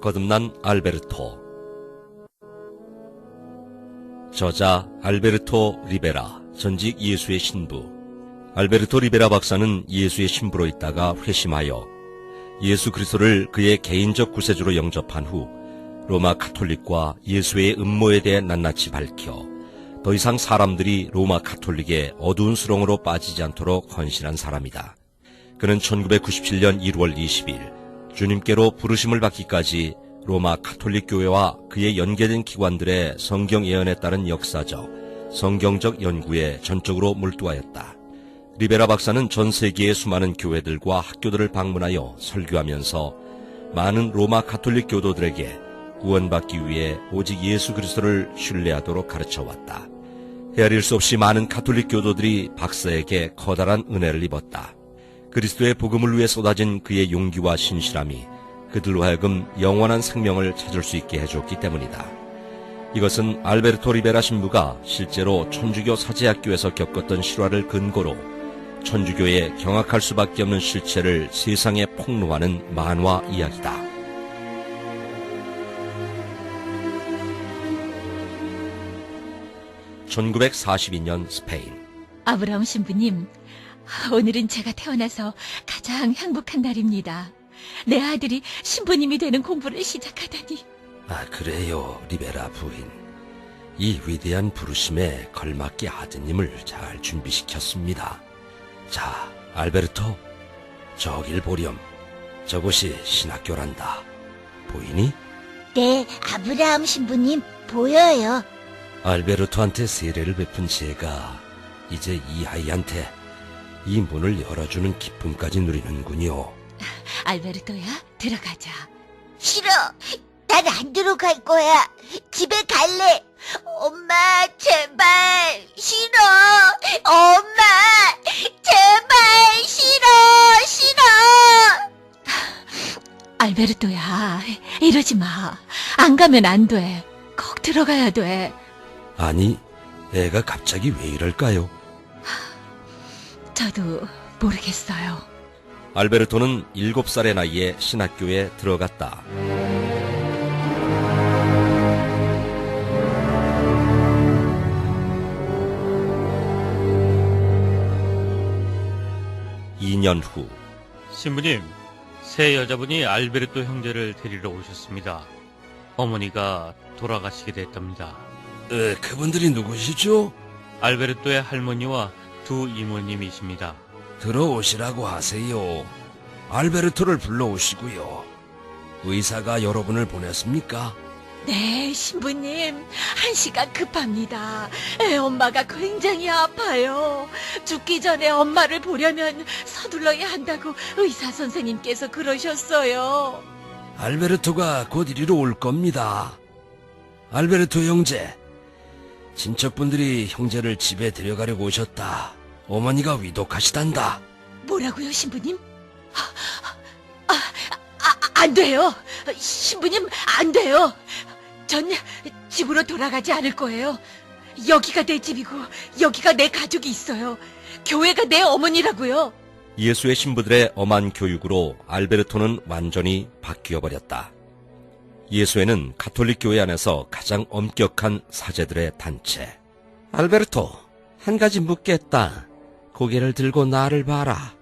거듭난 알베르토. 저자 알베르토 리베라, 전직 예수의 신부. 알베르토 리베라 박사는 예수의 신부로 있다가 회심하여 예수 그리스도를 그의 개인적 구세주로 영접한 후 로마 가톨릭과 예수의 음모에 대해 낱낱이 밝혀 더 이상 사람들이 로마 가톨릭의 어두운 수렁으로 빠지지 않도록 헌신한 사람이다. 그는 1997년 1월 20일 주님께로 부르심을 받기까지 로마 가톨릭 교회와 그에 연계된 기관들의 성경 예언에 따른 역사적, 성경적 연구에 전적으로 몰두하였다. 리베라 박사는 전 세계의 수많은 교회들과 학교들을 방문하여 설교하면서 많은 로마 가톨릭 교도들에게 구원받기 위해 오직 예수 그리스도를 신뢰하도록 가르쳐왔다. 헤아릴 수 없이 많은 가톨릭 교도들이 박사에게 커다란 은혜를 입었다. 그리스도의 복음을 위해 쏟아진 그의 용기와 신실함이 그들로 하여금 영원한 생명을 찾을 수 있게 해줬기 때문이다. 이것은 알베르토 리베라 신부가 실제로 천주교 사제학교에서 겪었던 실화를 근거로 천주교의 경악할 수밖에 없는 실체를 세상에 폭로하는 만화 이야기다. 1942년 스페인. 아브라함 신부님, 오늘은 제가 태어나서 가장 행복한 날입니다. 내 아들이 신부님이 되는 공부를 시작하다니. 그래요, 리베라 부인. 이 위대한 부르심에 걸맞게 아드님을 잘 준비시켰습니다. 자, 알베르토, 저길 보렴. 저곳이 신학교란다. 보이니? 네, 아브라함 신부님, 보여요. 알베르토한테 세례를 베푼 제가 이제 이 아이한테 이 문을 열어주는 기쁨까지 누리는군요. 알베르토야, 들어가자. 싫어. 난 안 들어갈 거야. 집에 갈래. 엄마, 제발. 싫어. 엄마, 제발. 싫어. 알베르토야, 이러지 마. 안 가면 안 돼. 꼭 들어가야 돼. 아니, 애가 갑자기 왜 이럴까요? 저도 모르겠어요. 알베르토는 7살의 나이에 신학교에 들어갔다. (2년) 후. 신부님, 새 여자분이 알베르토 형제를 데리러 오셨습니다. 어머니가 돌아가시게 됐답니다. 그분들이 누구시죠? 알베르토의 할머니와 두 이모님이십니다. 들어오시라고 하세요. 알베르토를 불러오시고요. 의사가 여러분을 보냈습니까? 네, 신부님. 한시가 급합니다. 엄마가 굉장히 아파요. 죽기 전에 엄마를 보려면 서둘러야 한다고 의사 선생님께서 그러셨어요. 알베르토가 곧 이리로 올 겁니다. 알베르토 형제, 친척분들이 형제를 집에 데려가려고 오셨다. 어머니가 위독하시단다. 뭐라고요, 신부님? 안 돼요. 신부님, 안 돼요. 전 집으로 돌아가지 않을 거예요. 여기가 내 집이고 여기가 내 가족이 있어요. 교회가 내 어머니라고요. 예수의 신부들의 엄한 교육으로 알베르토는 완전히 바뀌어버렸다. 예수회는 가톨릭 교회 안에서 가장 엄격한 사제들의 단체. 알베르토, 한 가지 묻겠다. 고개를 들고 나를 봐라.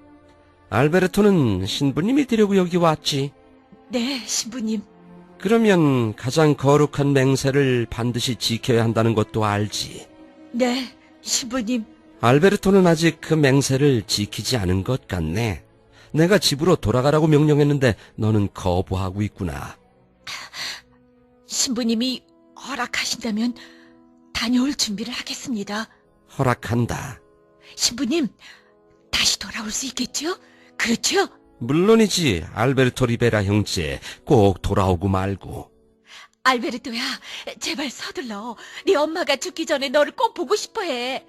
알베르토는 신부님이 되려고 여기 왔지? 네, 신부님. 그러면 가장 거룩한 맹세를 반드시 지켜야 한다는 것도 알지? 네, 신부님. 알베르토는 아직 그 맹세를 지키지 않은 것 같네. 내가 집으로 돌아가라고 명령했는데 너는 거부하고 있구나. 신부님이 허락하신다면 다녀올 준비를 하겠습니다. 허락한다. 신부님, 다시 돌아올 수 있겠죠? 그렇죠? 물론이지, 알베르토 리베라 형제. 꼭 돌아오고 말고. 알베르토야, 제발 서둘러. 네 엄마가 죽기 전에 너를 꼭 보고 싶어 해.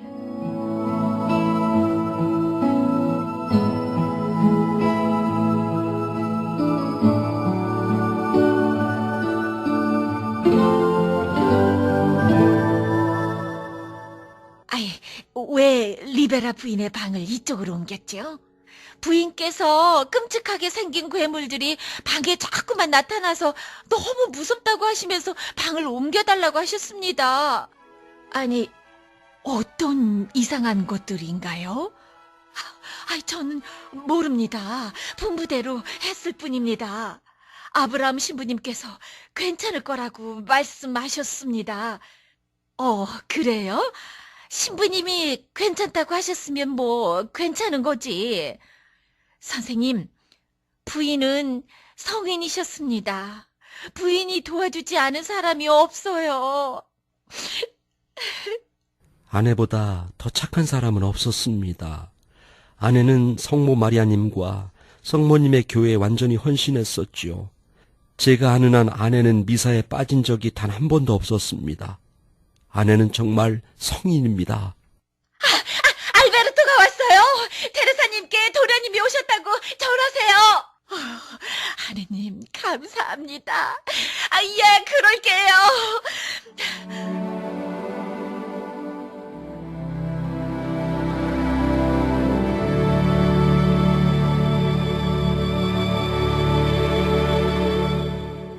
왜 리베라 부인의 방을 이쪽으로 옮겼죠? 부인께서 끔찍하게 생긴 괴물들이 방에 자꾸만 나타나서 너무 무섭다고 하시면서 방을 옮겨달라고 하셨습니다. 아니, 어떤 이상한 것들인가요? 저는 모릅니다. 분부대로 했을 뿐입니다. 아브라함 신부님께서 괜찮을 거라고 말씀하셨습니다. 그래요? 신부님이 괜찮다고 하셨으면 뭐 괜찮은 거지. 선생님, 부인은 성인이셨습니다. 부인이 도와주지 않은 사람이 없어요. 아내보다 더 착한 사람은 없었습니다. 아내는 성모 마리아님과 성모님의 교회에 완전히 헌신했었지요. 제가 아는 한 아내는 미사에 빠진 적이 단 한 번도 없었습니다. 아내는 정말 성인입니다. 알베르토가 왔어요. 테레사님께 도련님이 오셨다고 전하세요. 하느님, 감사합니다. 예, 그럴게요.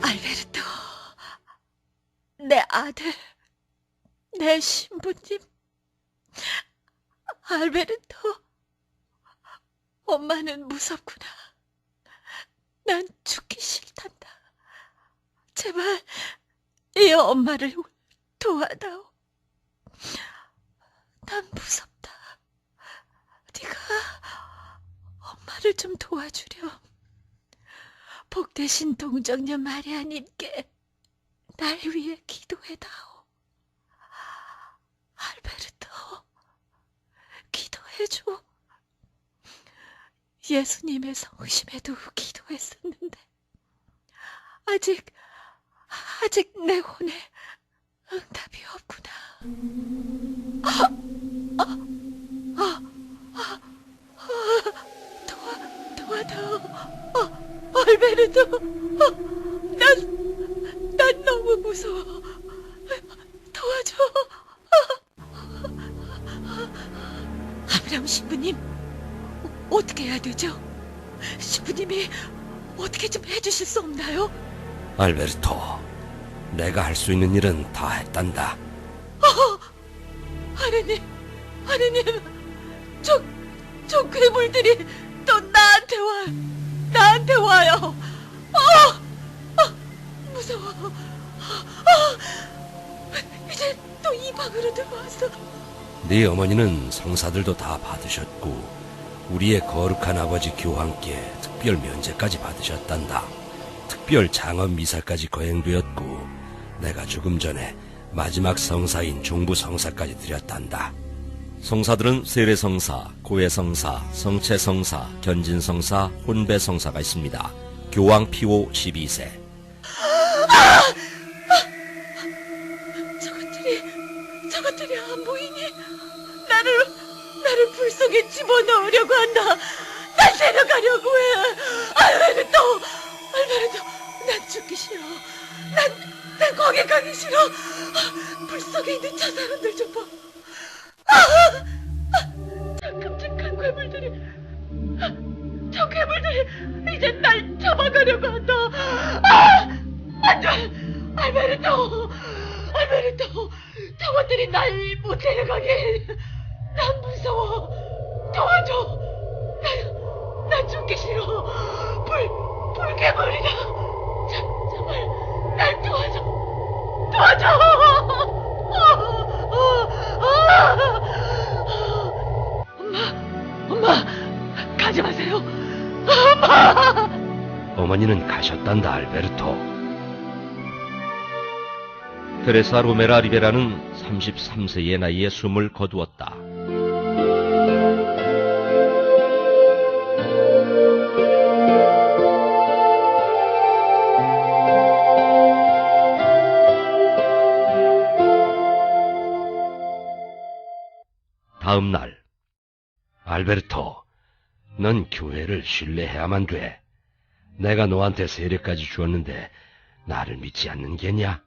알베르토, 내 아들, 내 신부님, 알베르토, 엄마는 무섭구나. 난 죽기 싫단다. 제발 이 엄마를 도와다오. 난 무섭다. 네가 엄마를 좀 도와주렴. 복되신 동정녀 마리아님께 날 위해 기도해다오. 알베르토, 기도해줘. 예수님의 성심에도 기도했었는데 아직 내 혼에 응답이 없구나. 도와다오. 알베르토, 난 너무 무서워. 도와줘. 아브라함 신부님, 어떻게 해야 되죠? 신부님이 어떻게 좀 해주실 수 없나요? 알베르토, 내가 할 수 있는 일은 다 했단다. 하느님, 저 괴물들이 또 나한테 와요. 무서워. 이제 또 이 방으로 들어왔어. 네 어머니는 성사들도 다 받으셨고 우리의 거룩한 아버지 교황께 특별 면제까지 받으셨단다. 특별 장엄 미사까지 거행되었고 내가 죽음 전에 마지막 성사인 종부 성사까지 드렸단다. 성사들은 세례성사, 고해성사, 성체성사, 견진성사, 혼배성사가 있습니다. 교황 피오 12세. 저것들이 안 보이니? 나를 불 속에 집어넣으려고 한다. 날 데려가려고 해. 알베르토, 난 죽기 싫어. 난 거기 가기 싫어. 불 속에 있는 저 사람들 좀 봐. 저 끔찍한 괴물들이, 저 괴물들이 이제 날 잡아가려고 한다. 안 돼! 알베르토! 저것들이 날 못 데려가게 해. 난 무서워. 도와줘. 난 죽기 싫어. 불괴물이다. 제발 날 도와줘. 엄마, 가지 마세요. 엄마. 어머니는 가셨단다, 알베르토. 테레사 로메라 리베라는 33세의 나이에 숨을 거두었다. 다음 날, 알베르토, 넌 교회를 신뢰해야만 돼. 내가 너한테 세례까지 주었는데 나를 믿지 않는 게냐?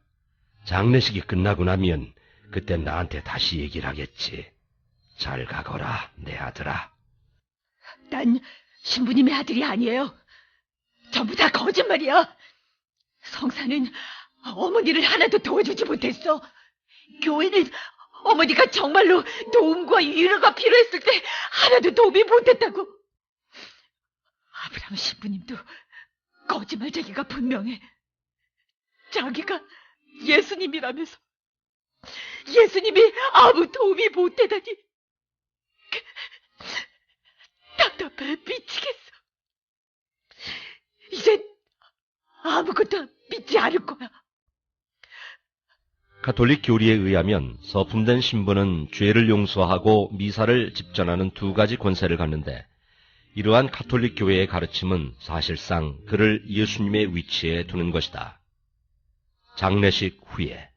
장례식이 끝나고 나면 그때 나한테 다시 얘기를 하겠지. 잘 가거라, 내 아들아. 난 신부님의 아들이 아니에요. 전부 다 거짓말이야. 성사는 어머니를 하나도 도와주지 못했어. 교회는 어머니가 정말로 도움과 위로가 필요했을 때 하나도 도움이 못했다고. 아브라함 신부님도 거짓말쟁이가 분명해. 자기가 예수님이라면서 예수님이 아무 도움이 못되다니. 답답해 미치겠어. 이젠 아무것도 믿지 않을 거야. 가톨릭 교리에 의하면 서품된 신부는 죄를 용서하고 미사를 집전하는 두 가지 권세를 갖는데, 이러한 가톨릭 교회의 가르침은 사실상 그를 예수님의 위치에 두는 것이다. 장례식 후에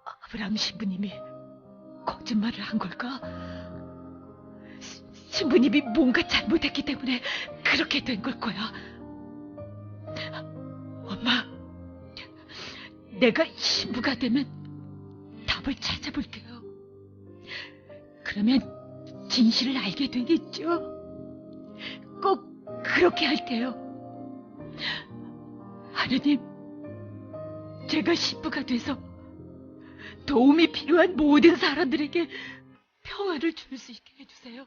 아브라함 신부님이 거짓말을 한 걸까? 신부님이 뭔가 잘못했기 때문에 그렇게 된 걸 거야. 엄마, 내가 신부가 되면 답을 찾아볼게요. 그러면 진실을 알게 되겠죠? 꼭 그렇게 할게요. 하느님, 제가 신부가 돼서 도움이 필요한 모든 사람들에게 평화를 줄 수 있게 해주세요.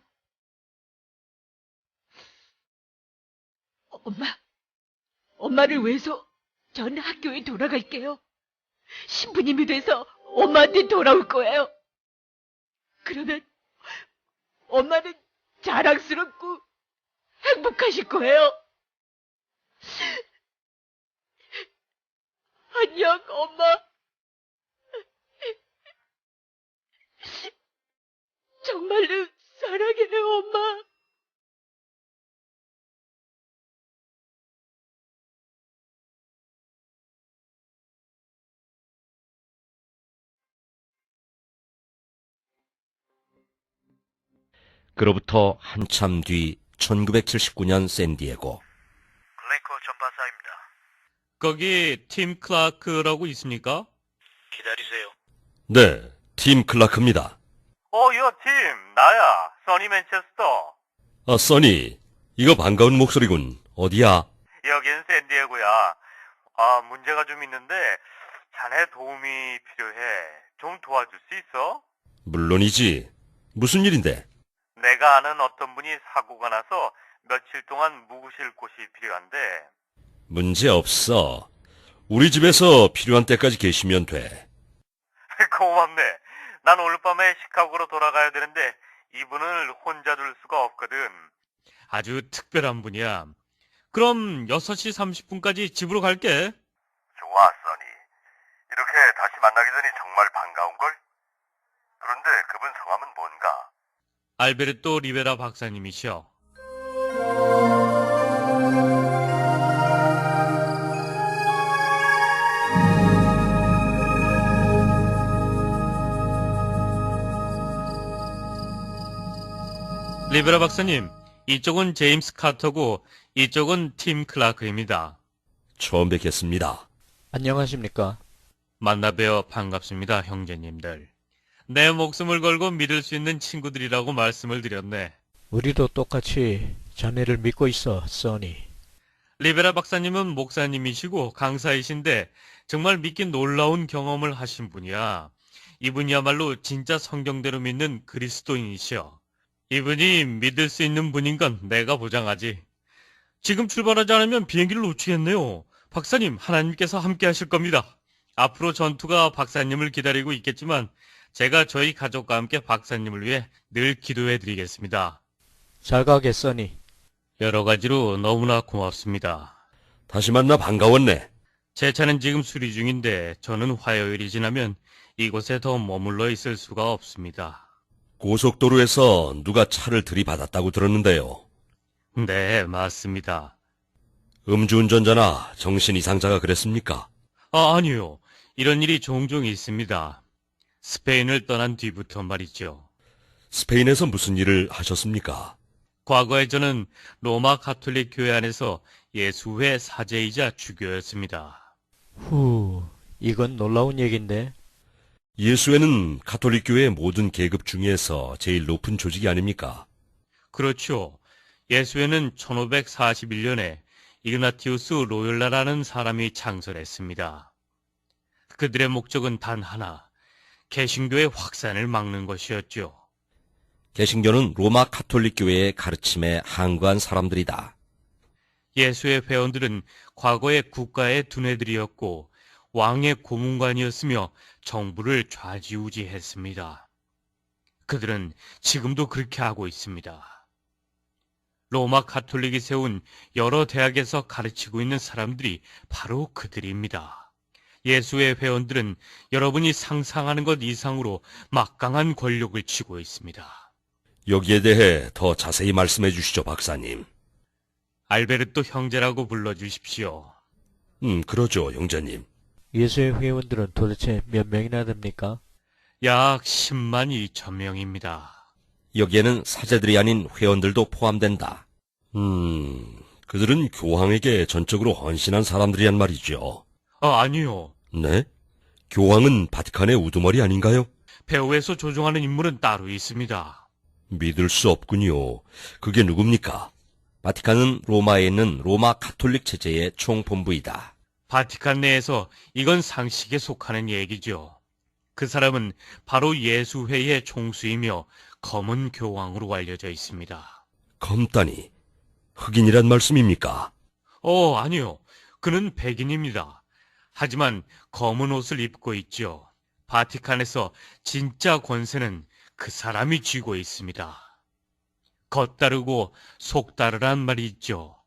엄마를 위해서 전 학교에 돌아갈게요. 신부님이 돼서 엄마한테 돌아올 거예요. 그러면 엄마는 자랑스럽고 행복하실 거예요. 안녕, 엄마. 정말로 사랑해요, 엄마. 그로부터 한참 뒤 1979년 샌디에고. 블레이커 전파사입니다. 거기 팀 클라크라고 있습니까? 기다리세요. 네, 팀 클라크입니다. 팀, 나야, 써니 맨체스터. 써니, 이거 반가운 목소리군. 어디야? 여긴 샌디에고야. 문제가 좀 있는데, 자네 도움이 필요해. 좀 도와줄 수 있어? 물론이지. 무슨 일인데? 내가 아는 어떤 분이 사고가 나서 며칠 동안 묵으실 곳이 필요한데, 문제 없어. 우리 집에서 필요한 때까지 계시면 돼. 고맙네. 난 오늘 밤에 시카고로 돌아가야 되는데, 이분을 혼자 둘 수가 없거든. 아주 특별한 분이야. 그럼 6시 30분까지 집으로 갈게. 좋아, 써니. 이렇게 다시 만나게 되니 정말 반가운걸? 그런데 그분 성함은 뭔가? 알베르토 리베라 박사님이시여. 리베라 박사님, 이쪽은 제임스 카터고 이쪽은 팀 클라크입니다. 처음 뵙겠습니다. 안녕하십니까? 만나 뵈어 반갑습니다, 형제님들. 내 목숨을 걸고 믿을 수 있는 친구들이라고 말씀을 드렸네. 우리도 똑같이 자네를 믿고 있어, 써니. 리베라 박사님은 목사님이시고 강사이신데 정말 믿기 놀라운 경험을 하신 분이야. 이분이야말로 진짜 성경대로 믿는 그리스도인이시여. 이분이 믿을 수 있는 분인 건 내가 보장하지. 지금 출발하지 않으면 비행기를 놓치겠네요. 박사님, 하나님께서 함께 하실 겁니다. 앞으로 전투가 박사님을 기다리고 있겠지만 제가 저희 가족과 함께 박사님을 위해 늘 기도해 드리겠습니다. 잘 가게, 써니. 여러 가지로 너무나 고맙습니다. 다시 만나 반가웠네. 제 차는 지금 수리 중인데 저는 화요일이 지나면 이곳에 더 머물러 있을 수가 없습니다. 고속도로에서 누가 차를 들이받았다고 들었는데요. 네, 맞습니다. 음주운전자나 정신 이상자가 그랬습니까? 아니요. 이런 일이 종종 있습니다. 스페인을 떠난 뒤부터 말이죠. 스페인에서 무슨 일을 하셨습니까? 과거에 저는 로마 가톨릭 교회 안에서 예수회 사제이자 주교였습니다. 이건 놀라운 얘긴데. 예수회는 가톨릭 교회의 모든 계급 중에서 제일 높은 조직이 아닙니까? 그렇죠. 예수회는 1541년에 이그나티우스 로욜라라는 사람이 창설했습니다. 그들의 목적은 단 하나, 개신교의 확산을 막는 것이었죠. 개신교는 로마 카톨릭 교회의 가르침에 항거한 사람들이다. 예수의 회원들은 과거에 국가의 두뇌들이었고 왕의 고문관이었으며 정부를 좌지우지했습니다. 그들은 지금도 그렇게 하고 있습니다. 로마 카톨릭이 세운 여러 대학에서 가르치고 있는 사람들이 바로 그들입니다. 예수의 회원들은 여러분이 상상하는 것 이상으로 막강한 권력을 쥐고 있습니다. 여기에 대해 더 자세히 말씀해 주시죠, 박사님. 알베르토 형제라고 불러주십시오. 그러죠, 형제님. 예수의 회원들은 도대체 몇 명이나 됩니까? 약 10만 2천 명입니다. 여기에는 사제들이 아닌 회원들도 포함된다. 그들은 교황에게 전적으로 헌신한 사람들이란 말이죠. 아니요. 네? 교황은 바티칸의 우두머리 아닌가요? 배후에서 조종하는 인물은 따로 있습니다. 믿을 수 없군요. 그게 누굽니까? 바티칸은 로마에 있는 로마 카톨릭 체제의 총본부이다. 바티칸 내에서 이건 상식에 속하는 얘기죠. 그 사람은 바로 예수회의 총수이며 검은 교황으로 알려져 있습니다. 검다니, 흑인이란 말씀입니까? 아니요. 그는 백인입니다. 하지만 검은 옷을 입고 있죠. 바티칸에서 진짜 권세는 그 사람이 쥐고 있습니다. 겉다르고 속다르란 말이 있죠.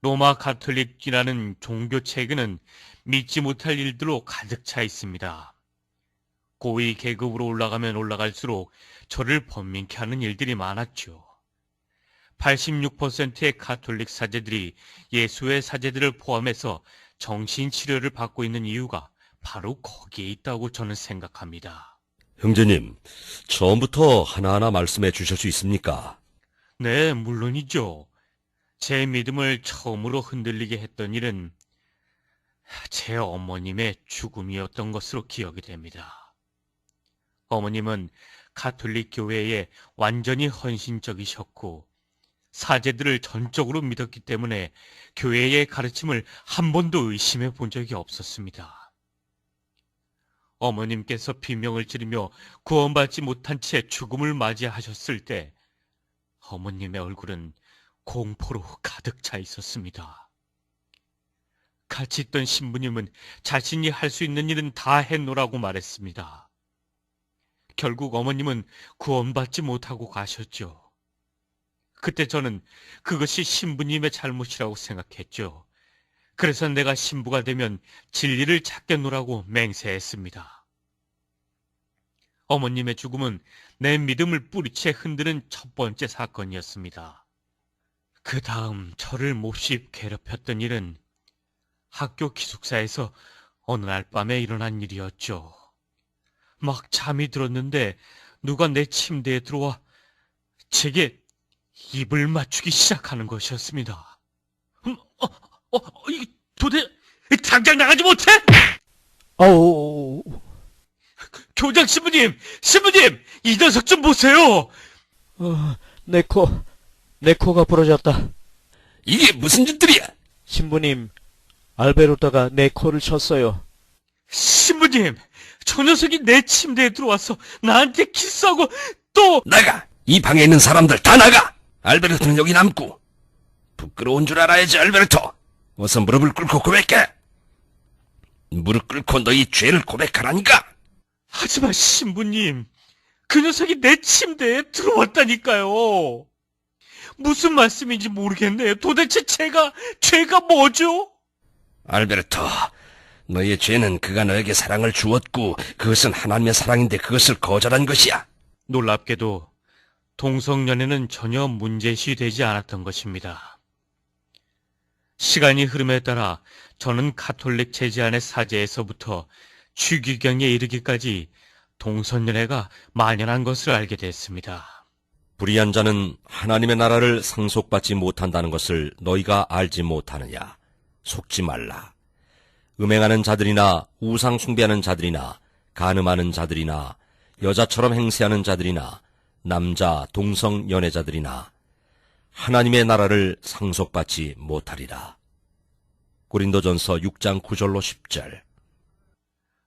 로마 가톨릭이라는 종교 체계는 믿지 못할 일들로 가득 차 있습니다. 고위 계급으로 올라가면 올라갈수록 저를 번민케 하는 일들이 많았죠. 86%의 가톨릭 사제들이 예수의 사제들을 포함해서 정신치료를 받고 있는 이유가 바로 거기에 있다고 저는 생각합니다. 형제님, 처음부터 하나하나 말씀해 주실 수 있습니까? 네, 물론이죠. 제 믿음을 처음으로 흔들리게 했던 일은 제 어머님의 죽음이었던 것으로 기억이 됩니다. 어머님은 가톨릭 교회에 완전히 헌신적이셨고 사제들을 전적으로 믿었기 때문에 교회의 가르침을 한 번도 의심해 본 적이 없었습니다. 어머님께서 비명을 지르며 구원받지 못한 채 죽음을 맞이하셨을 때 어머님의 얼굴은 공포로 가득 차 있었습니다. 같이 있던 신부님은 자신이 할 수 있는 일은 다 해놓으라고 말했습니다. 결국 어머님은 구원받지 못하고 가셨죠. 그때 저는 그것이 신부님의 잘못이라고 생각했죠. 그래서 내가 신부가 되면 진리를 찾겠노라고 맹세했습니다. 어머님의 죽음은 내 믿음을 뿌리채 흔드는 첫 번째 사건이었습니다. 그 다음 저를 몹시 괴롭혔던 일은 학교 기숙사에서 어느 날 밤에 일어난 일이었죠. 막 잠이 들었는데 누가 내 침대에 들어와 제게 입을 맞추기 시작하는 것이었습니다. 이 도대 당장 나가지 못해? 아우, 교장 신부님, 이 녀석 좀 보세요. 내 코가 부러졌다. 이게 무슨 짓들이야? 신부님, 알베르토가 내 코를 쳤어요. 신부님, 저 녀석이 내 침대에 들어와서 나한테 키스하고 또 나가! 이 방에 있는 사람들 다 나가! 알베르토는 여기 남고. 부끄러운 줄 알아야지, 알베르토. 어서 무릎을 꿇고 고백해. 무릎 꿇고 너희 죄를 고백하라니까. 하지만 신부님, 그 녀석이 내 침대에 들어왔다니까요. 무슨 말씀인지 모르겠네요. 도대체 죄가 뭐죠? 알베르토, 너의 죄는 그가 너에게 사랑을 주었고 그것은 하나님의 사랑인데 그것을 거절한 것이야. 놀랍게도 동성연애는 전혀 문제시되지 않았던 것입니다. 시간이 흐름에 따라 저는 가톨릭 체제 안의 사제에서부터 추기경에 이르기까지 동성연애가 만연한 것을 알게 됐습니다. 불의한 자는 하나님의 나라를 상속받지 못한다는 것을 너희가 알지 못하느냐. 속지 말라. 음행하는 자들이나 우상 숭배하는 자들이나 간음하는 자들이나 여자처럼 행세하는 자들이나 남자 동성 연애자들이나 하나님의 나라를 상속받지 못하리라. 고린도전서 6장 9절로 10절.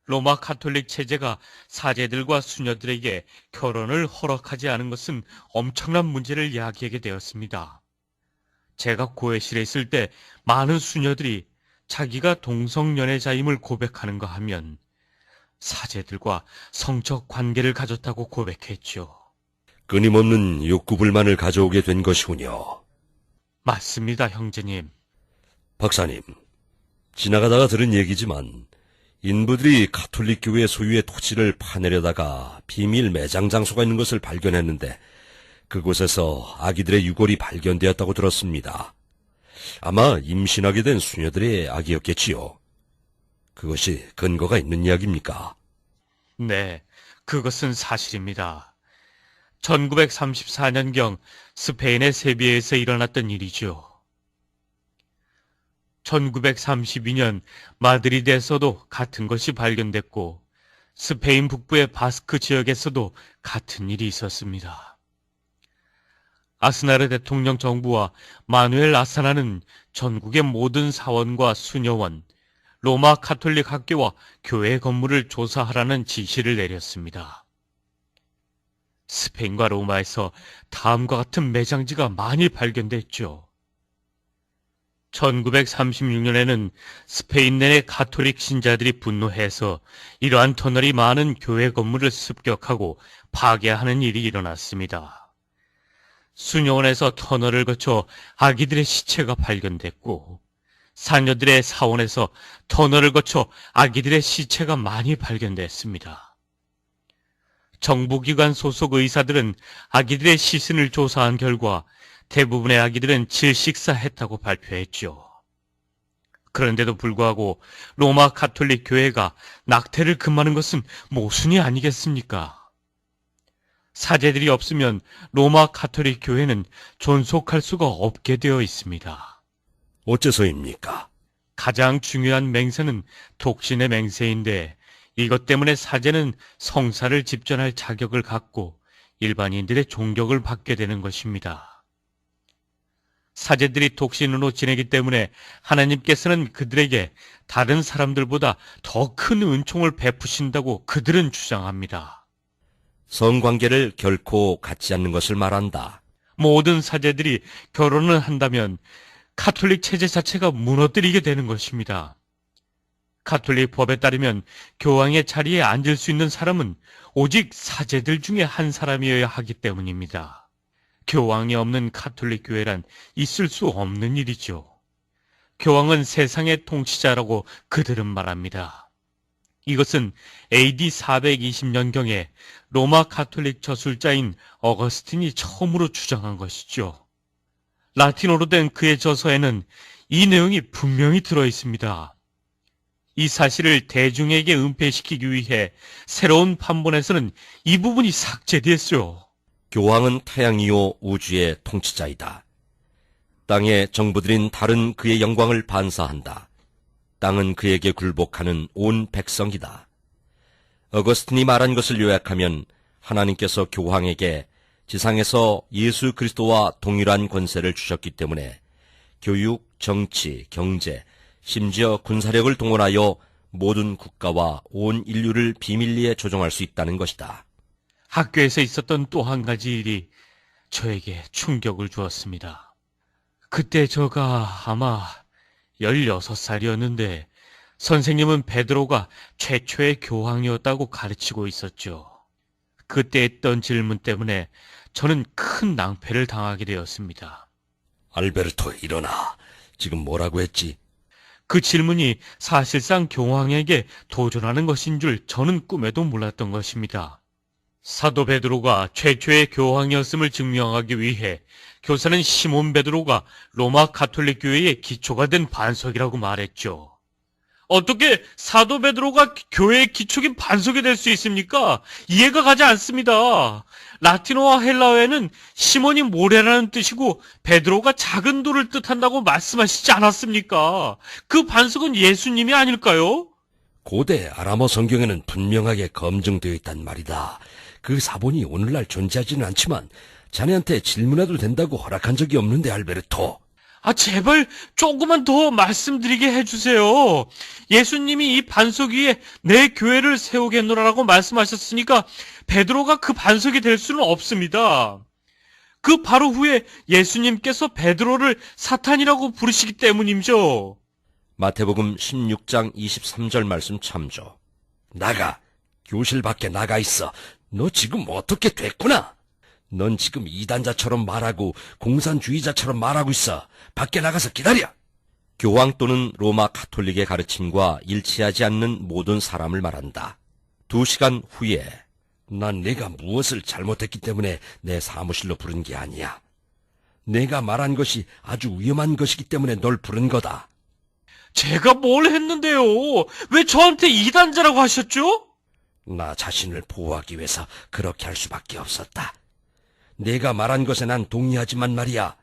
로마 가톨릭 체제가 사제들과 수녀들에게 결혼을 허락하지 않은 것은 엄청난 문제를 야기하게 되었습니다. 제가 고해실에 있을 때 많은 수녀들이 자기가 동성연애자임을 고백하는가 하면 사제들과 성적 관계를 가졌다고 고백했죠. 끊임없는 욕구불만을 가져오게 된 것이군요. 맞습니다, 형제님. 박사님, 지나가다가 들은 얘기지만 인부들이 가톨릭 교회 소유의 토지를 파내려다가 비밀 매장 장소가 있는 것을 발견했는데 그곳에서 아기들의 유골이 발견되었다고 들었습니다. 아마 임신하게 된 수녀들의 아기였겠지요. 그것이 근거가 있는 이야기입니까? 네, 그것은 사실입니다. 1934년경 스페인의 세비야에서 일어났던 일이죠. 1932년 마드리드에서도 같은 것이 발견됐고 스페인 북부의 바스크 지역에서도 같은 일이 있었습니다. 아스나르 대통령 정부와 마누엘 아사나는 전국의 모든 사원과 수녀원, 로마 가톨릭 학교와 교회 건물을 조사하라는 지시를 내렸습니다. 스페인과 로마에서 다음과 같은 매장지가 많이 발견됐죠. 1936년에는 스페인 내의 가톨릭 신자들이 분노해서 이러한 터널이 많은 교회 건물을 습격하고 파괴하는 일이 일어났습니다. 수녀원에서 터널을 거쳐 아기들의 시체가 발견됐고 사녀들의 사원에서 터널을 거쳐 아기들의 시체가 많이 발견됐습니다. 정부기관 소속 의사들은 아기들의 시신을 조사한 결과 대부분의 아기들은 질식사했다고 발표했죠. 그런데도 불구하고 로마 가톨릭 교회가 낙태를 금하는 것은 모순이 아니겠습니까? 사제들이 없으면 로마 가톨릭 교회는 존속할 수가 없게 되어 있습니다. 어째서입니까? 가장 중요한 맹세는 독신의 맹세인데 이것 때문에 사제는 성사를 집전할 자격을 갖고 일반인들의 존경을 받게 되는 것입니다. 사제들이 독신으로 지내기 때문에 하나님께서는 그들에게 다른 사람들보다 더 큰 은총을 베푸신다고 그들은 주장합니다. 성관계를 결코 갖지 않는 것을 말한다. 모든 사제들이 결혼을 한다면 가톨릭 체제 자체가 무너뜨리게 되는 것입니다. 가톨릭 법에 따르면 교황의 자리에 앉을 수 있는 사람은 오직 사제들 중에 한 사람이어야 하기 때문입니다. 교황이 없는 가톨릭 교회란 있을 수 없는 일이죠. 교황은 세상의 통치자라고 그들은 말합니다. 이것은 AD 420년경에 로마 가톨릭 저술자인 어거스틴이 처음으로 주장한 것이죠. 라틴어로 된 그의 저서에는 이 내용이 분명히 들어 있습니다. 이 사실을 대중에게 은폐시키기 위해 새로운 판본에서는 이 부분이 삭제됐어요. 교황은 태양이요 우주의 통치자이다. 땅의 정부들인 달은 그의 영광을 반사한다. 땅은 그에게 굴복하는 온 백성이다. 어거스틴이 말한 것을 요약하면 하나님께서 교황에게 지상에서 예수 그리스도와 동일한 권세를 주셨기 때문에 교육, 정치, 경제, 심지어 군사력을 동원하여 모든 국가와 온 인류를 비밀리에 조종할 수 있다는 것이다. 학교에서 있었던 또 한 가지 일이 저에게 충격을 주었습니다. 그때 제가 아마 16살이었는데 선생님은 베드로가 최초의 교황이었다고 가르치고 있었죠. 그때 했던 질문 때문에 저는 큰 낭패를 당하게 되었습니다. 알베르토, 일어나. 지금 뭐라고 했지? 그 질문이 사실상 교황에게 도전하는 것인 줄 저는 꿈에도 몰랐던 것입니다. 사도 베드로가 최초의 교황이었음을 증명하기 위해 교사는 시몬 베드로가 로마 가톨릭 교회의 기초가 된 반석이라고 말했죠. 어떻게 사도 베드로가 교회의 기초인 반석이 될 수 있습니까? 이해가 가지 않습니다. 라틴어와 헬라어에는 시몬이 모래라는 뜻이고 베드로가 작은 돌을 뜻한다고 말씀하시지 않았습니까? 그 반석은 예수님이 아닐까요? 고대 아람어 성경에는 분명하게 검증되어 있단 말이다. 그 사본이 오늘날 존재하지는 않지만 자네한테 질문해도 된다고 허락한 적이 없는데, 알베르토. 제발 조금만 더 말씀드리게 해주세요. 예수님이 이 반석 위에 내 교회를 세우겠노라라고 말씀하셨으니까 베드로가 그 반석이 될 수는 없습니다. 그 바로 후에 예수님께서 베드로를 사탄이라고 부르시기 때문이죠. 마태복음 16장 23절 말씀 참조. 나가. 교실 밖에 나가 있어. 너 지금 어떻게 됐구나. 넌 지금 이단자처럼 말하고 공산주의자처럼 말하고 있어. 밖에 나가서 기다려. 교황 또는 로마 가톨릭의 가르침과 일치하지 않는 모든 사람을 말한다. 2시간 후에 난 내가 무엇을 잘못했기 때문에 내 사무실로 부른 게 아니야. 내가 말한 것이 아주 위험한 것이기 때문에 널 부른 거다. 제가 뭘 했는데요? 왜 저한테 이단자라고 하셨죠? 나 자신을 보호하기 위해서 그렇게 할 수밖에 없었다. 내가 말한 것에 난 동의하지만 말이야.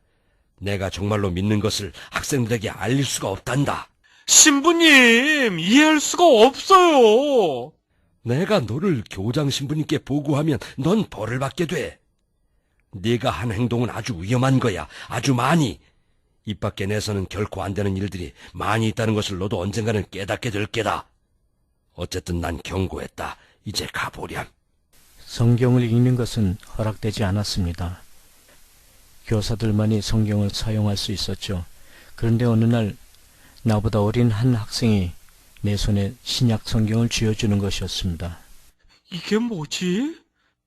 내가 정말로 믿는 것을 학생들에게 알릴 수가 없단다. 신부님, 이해할 수가 없어요. 내가 너를 교장 신부님께 보고하면 넌 벌을 받게 돼. 네가 한 행동은 아주 위험한 거야. 아주 많이. 입 밖에 내서는 결코 안 되는 일들이 많이 있다는 것을 너도 언젠가는 깨닫게 될 게다. 어쨌든 난 경고했다. 이제 가보렴. 성경을 읽는 것은 허락되지 않았습니다. 교사들만이 성경을 사용할 수 있었죠. 그런데 어느 날 나보다 어린 한 학생이 내 손에 신약 성경을 쥐어주는 것이었습니다. 이게 뭐지?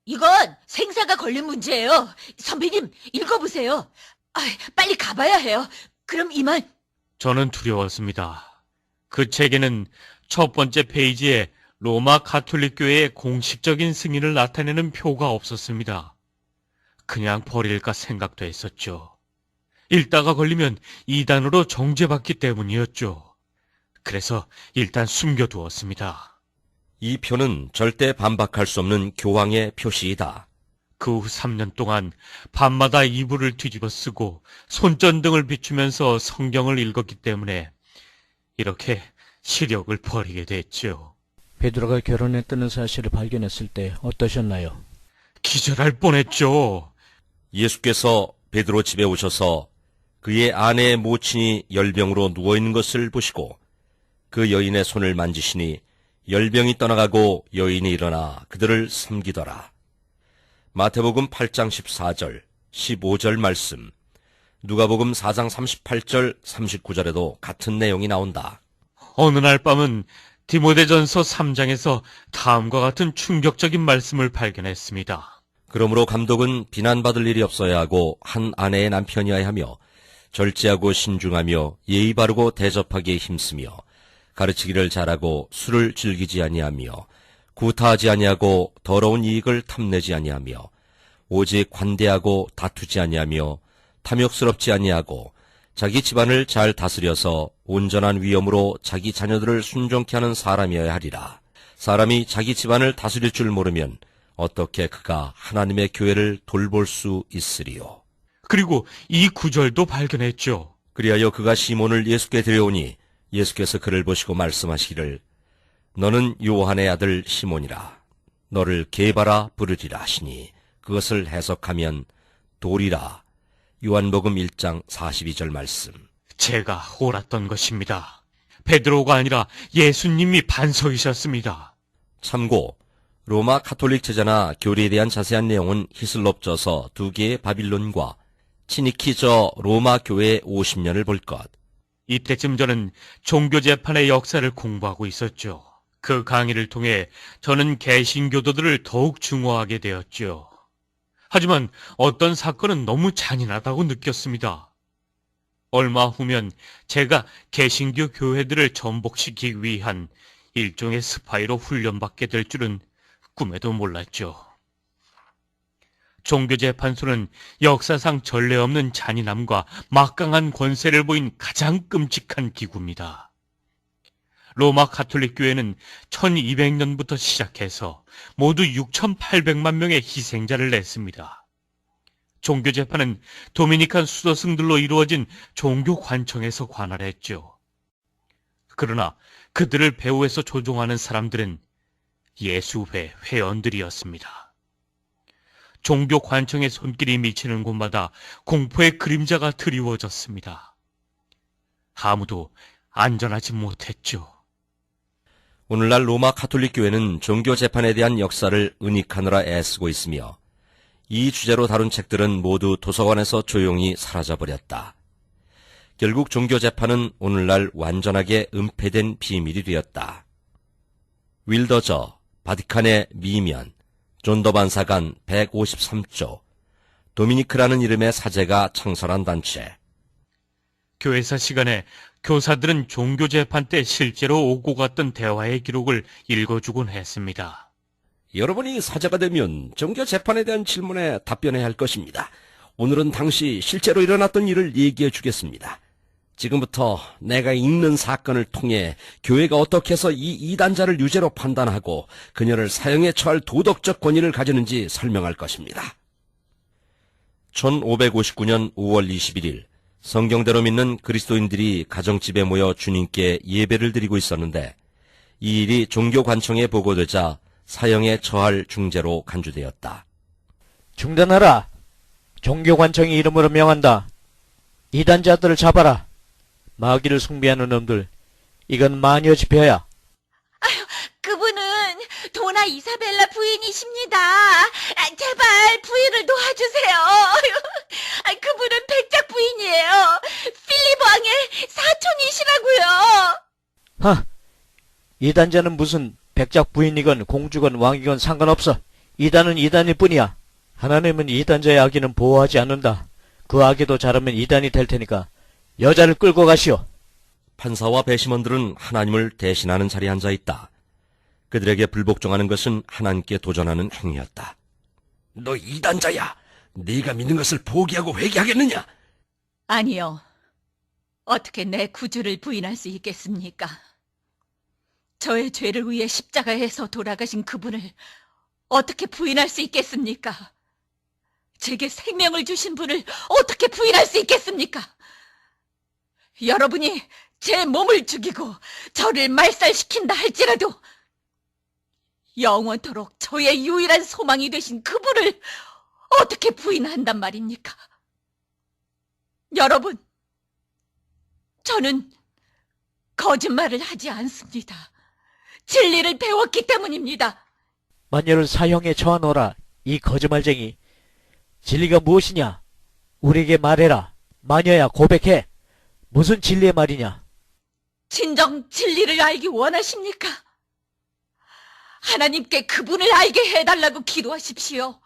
이건 생사가 걸린 문제예요. 선배님, 읽어보세요. 빨리 가봐야 해요. 그럼 이만. 저는 두려웠습니다. 그 책에는 첫 번째 페이지에 로마 가톨릭 교회의 공식적인 승인을 나타내는 표가 없었습니다. 그냥 버릴까 생각도 했었죠. 읽다가 걸리면 이단으로 정죄받기 때문이었죠. 그래서 일단 숨겨두었습니다. 이 표는 절대 반박할 수 없는 교황의 표시이다. 그 후 3년 동안 밤마다 이불을 뒤집어 쓰고 손전등을 비추면서 성경을 읽었기 때문에 이렇게 시력을 버리게 됐죠. 베드로가 결혼했다는 사실을 발견했을 때 어떠셨나요? 기절할 뻔했죠. 예수께서 베드로 집에 오셔서 그의 아내의 모친이 열병으로 누워있는 것을 보시고 그 여인의 손을 만지시니 열병이 떠나가고 여인이 일어나 그들을 섬기더라. 마태복음 8장 14절, 15절 말씀, 누가복음 4장 38절, 39절에도 같은 내용이 나온다. 어느 날 밤은 디모데전서 3장에서 다음과 같은 충격적인 말씀을 발견했습니다. 그러므로 감독은 비난받을 일이 없어야 하고 한 아내의 남편이어야 하며 절제하고 신중하며 예의 바르고 대접하기에 힘쓰며 가르치기를 잘하고 술을 즐기지 아니하며 구타하지 아니하고 더러운 이익을 탐내지 아니하며 오직 관대하고 다투지 아니하며 탐욕스럽지 아니하고 자기 집안을 잘 다스려서 온전한 위엄으로 자기 자녀들을 순종케 하는 사람이어야 하리라. 사람이 자기 집안을 다스릴 줄 모르면 어떻게 그가 하나님의 교회를 돌볼 수 있으리요. 그리고 이 구절도 발견했죠. 그리하여 그가 시몬을 예수께 데려오니 예수께서 그를 보시고 말씀하시기를 너는 요한의 아들 시몬이라. 너를 게바라 부르리라 하시니 그것을 해석하면 돌이라. 요한복음 1장 42절 말씀. 제가 옳았던 것입니다. 베드로가 아니라 예수님이 반석이셨습니다. 참고 로마 가톨릭 제자나 교리에 대한 자세한 내용은 히슬롭저서 2개의 바빌론과 치니키저 로마 교회 50년을 볼 것. 이때쯤 저는 종교재판의 역사를 공부하고 있었죠. 그 강의를 통해 저는 개신교도들을 더욱 증오하게 되었죠. 하지만 어떤 사건은 너무 잔인하다고 느꼈습니다. 얼마 후면 제가 개신교 교회들을 전복시키기 위한 일종의 스파이로 훈련받게 될 줄은 꿈에도 몰랐죠. 종교재판소는 역사상 전례 없는 잔인함과 막강한 권세를 보인 가장 끔찍한 기구입니다. 로마 가톨릭 교회는 1200년부터 시작해서 모두 6800만 명의 희생자를 냈습니다. 종교재판은 도미니칸 수도승들로 이루어진 종교관청에서 관할했죠. 그러나 그들을 배후에서 조종하는 사람들은 예수회 회원들이었습니다. 종교 관청의 손길이 미치는 곳마다 공포의 그림자가 드리워졌습니다. 아무도 안전하지 못했죠. 오늘날 로마 가톨릭 교회는 종교 재판에 대한 역사를 은닉하느라 애쓰고 있으며 이 주제로 다룬 책들은 모두 도서관에서 조용히 사라져버렸다. 결국 종교 재판은 오늘날 완전하게 은폐된 비밀이 되었다. 윌더저, 바티칸의 미면, 존더 반사관 153조, 도미니크라는 이름의 사제가 창설한 단체. 교회사 시간에 교사들은 종교 재판 때 실제로 오고 갔던 대화의 기록을 읽어주곤 했습니다. 여러분이 사제가 되면 종교 재판에 대한 질문에 답변해야 할 것입니다. 오늘은 당시 실제로 일어났던 일을 얘기해 주겠습니다. 지금부터 내가 읽는 사건을 통해 교회가 어떻게 해서 이 이단자를 유죄로 판단하고 그녀를 사형에 처할 도덕적 권위를 가지는지 설명할 것입니다. 1559년 5월 21일 성경대로 믿는 그리스도인들이 가정집에 모여 주님께 예배를 드리고 있었는데 이 일이 종교관청에 보고되자 사형에 처할 중죄로 간주되었다. 중단하라. 종교관청이 이름으로 명한다. 이단자들을 잡아라. 마귀를 숭배하는 놈들. 이건 마녀 집회야. 그분은 도나 이사벨라 부인이십니다. 제발 부인을 도와주세요. 그분은 백작 부인이에요. 필립 왕의 사촌이시라고요. 하! 이단자는 무슨 백작 부인이건 공주건 왕이건 상관없어. 이단은 이단일 뿐이야. 하나님은 이단자의 아기는 보호하지 않는다. 그 아기도 자라면 이단이 될 테니까 여자를 끌고 가시오. 판사와 배심원들은 하나님을 대신하는 자리에 앉아있다. 그들에게 불복종하는 것은 하나님께 도전하는 행위였다. 너 이단자야. 네가 믿는 것을 포기하고 회개하겠느냐? 아니요. 어떻게 내 구주를 부인할 수 있겠습니까? 저의 죄를 위해 십자가에서 돌아가신 그분을 어떻게 부인할 수 있겠습니까? 제게 생명을 주신 분을 어떻게 부인할 수 있겠습니까? 여러분이 제 몸을 죽이고 저를 말살시킨다 할지라도 영원토록 저의 유일한 소망이 되신 그분을 어떻게 부인한단 말입니까? 여러분, 저는 거짓말을 하지 않습니다. 진리를 배웠기 때문입니다. 마녀를 사형에 처하노라. 이 거짓말쟁이. 진리가 무엇이냐? 우리에게 말해라. 마녀야, 고백해. 무슨 진리의 말이냐? 진정 진리를 알기 원하십니까? 하나님께 그분을 알게 해달라고 기도하십시오.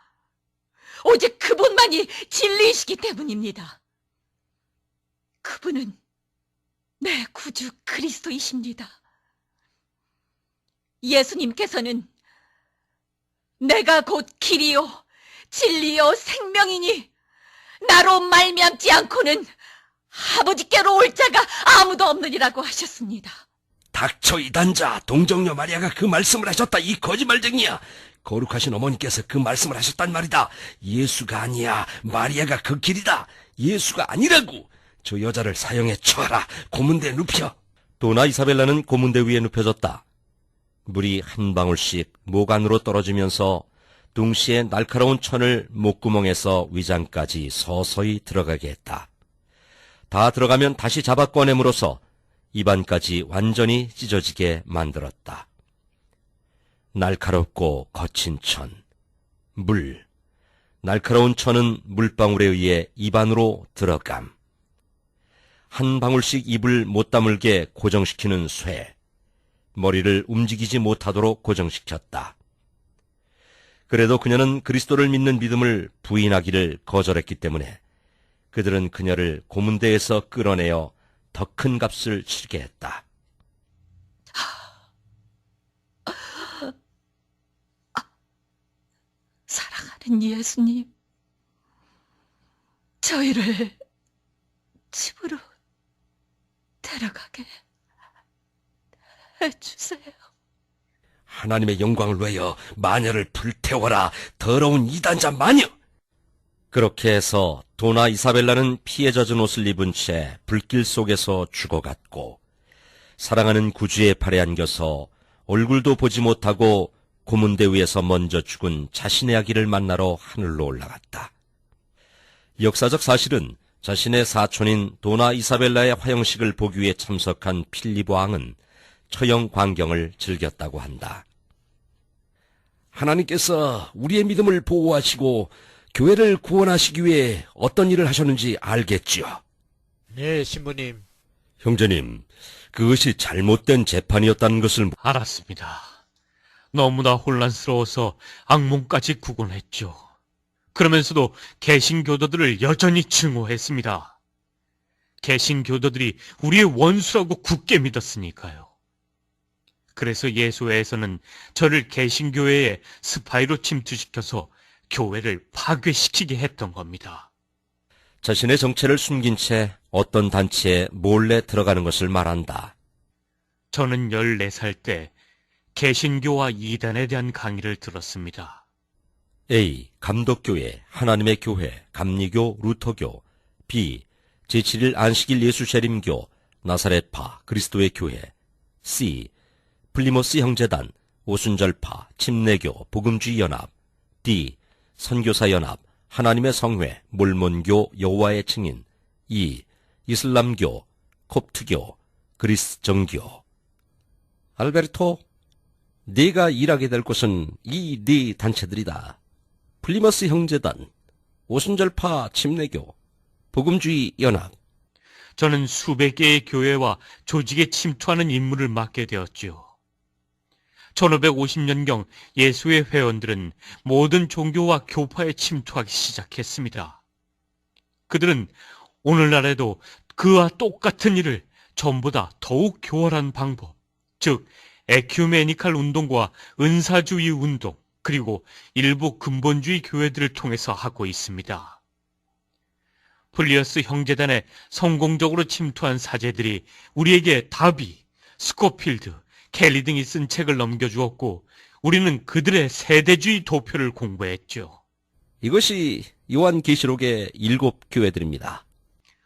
오직 그분만이 진리이시기 때문입니다. 그분은 내 구주 그리스도이십니다. 예수님께서는 내가 곧 길이요 진리요 생명이니 나로 말미암지 않고는 아버지께로 올 자가 아무도 없느니라고 하셨습니다. 닥쳐 이단자. 동정녀 마리아가 그 말씀을 하셨다. 이 거짓말쟁이야. 거룩하신 어머니께서 그 말씀을 하셨단 말이다. 예수가 아니야. 마리아가 그 길이다. 예수가 아니라고. 저 여자를 사형에 처하라. 고문대에 눕혀. 도나 이사벨라는 고문대 위에 눕혀졌다. 물이 한 방울씩 목 안으로 떨어지면서 둥시에 날카로운 천을 목구멍에서 위장까지 서서히 들어가게 했다. 다 들어가면 다시 잡아 꺼냄으로써 입안까지 완전히 찢어지게 만들었다. 날카롭고 거친 천, 물, 날카로운 천은 물방울에 의해 입안으로 들어감. 한 방울씩 입을 못 다물게 고정시키는 쇠, 머리를 움직이지 못하도록 고정시켰다. 그래도 그녀는 그리스도를 믿는 믿음을 부인하기를 거절했기 때문에 그들은 그녀를 고문대에서 끌어내어 더 큰 값을 치르게 했다. 사랑하는 예수님, 저희를 집으로 데려가게 해주세요. 하나님의 영광을 위하여 마녀를 불태워라. 더러운 이단자 마녀. 그렇게 해서 도나 이사벨라는 피에 젖은 옷을 입은 채 불길 속에서 죽어갔고 사랑하는 구주의 팔에 안겨서 얼굴도 보지 못하고 고문대 위에서 먼저 죽은 자신의 아기를 만나러 하늘로 올라갔다. 역사적 사실은 자신의 사촌인 도나 이사벨라의 화형식을 보기 위해 참석한 필립 왕은 처형 광경을 즐겼다고 한다. 하나님께서 우리의 믿음을 보호하시고 교회를 구원하시기 위해 어떤 일을 하셨는지 알겠지요? 네, 신부님. 형제님, 그것이 잘못된 재판이었다는 것을 알았습니다. 너무나 혼란스러워서 악몽까지 꾸곤 했죠. 그러면서도 개신교도들을 여전히 증오했습니다. 개신교도들이 우리의 원수라고 굳게 믿었으니까요. 그래서 예수회에서는 저를 개신교회에 스파이로 침투시켜서 교회를 파괴시키게 했던 겁니다. 자신의 정체를 숨긴 채 어떤 단체에 몰래 들어가는 것을 말한다. 저는 14살 때 개신교와 이단에 대한 강의를 들었습니다. A. 감독교회, 하나님의 교회, 감리교, 루터교. B. 제7일 안식일 예수재림교, 나사렛파, 그리스도의 교회. C. 플리모스 형제단, 오순절파, 침례교, 복음주의 연합. D. 선교사 연합, 하나님의 성회, 몰몬교, 여호와의 증인. E. 이슬람교, 콥트교, 그리스 정교. 알베르토, 네가 일하게 될 곳은 이 네 단체들이다. 플리머스 형제단, 오순절파 침례교, 복음주의 연합. 저는 수백 개의 교회와 조직에 침투하는 임무를 맡게 되었지요. 1550년경 예수의 회원들은 모든 종교와 교파에 침투하기 시작했습니다. 그들은 오늘날에도 그와 똑같은 일을 전보다 더욱 교활한 방법, 즉 에큐메니칼 운동과 은사주의 운동, 그리고 일부 근본주의 교회들을 통해서 하고 있습니다. 플리어스 형제단에 성공적으로 침투한 사제들이 우리에게 다비, 스코필드, 켈리 등이 쓴 책을 넘겨주었고 우리는 그들의 세대주의 도표를 공부했죠. 이것이 요한계시록의 7교회들입니다.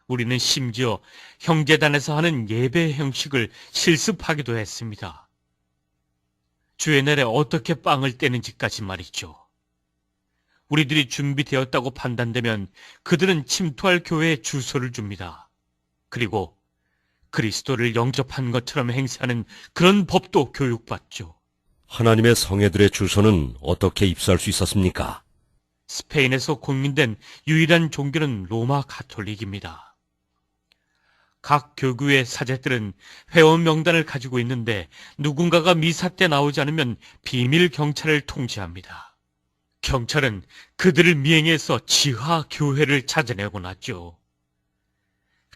우리는 심지어 형제단에서 하는 예배 형식을 실습하기도 했습니다. 주의 날에 어떻게 빵을 떼는지까지 말이죠. 우리들이 준비되었다고 판단되면 그들은 침투할 교회에 주소를 줍니다. 그리고 그리스도를 영접한 것처럼 행세하는 그런 법도 교육받죠. 하나님의 성애들의 주소는 어떻게 입수할 수 있었습니까? 스페인에서 공인된 유일한 종교는 로마 가톨릭입니다. 각 교구의 사제들은 회원 명단을 가지고 있는데 누군가가 미사 때 나오지 않으면 비밀 경찰을 통지합니다. 경찰은 그들을 미행해서 지하 교회를 찾아내곤 하죠.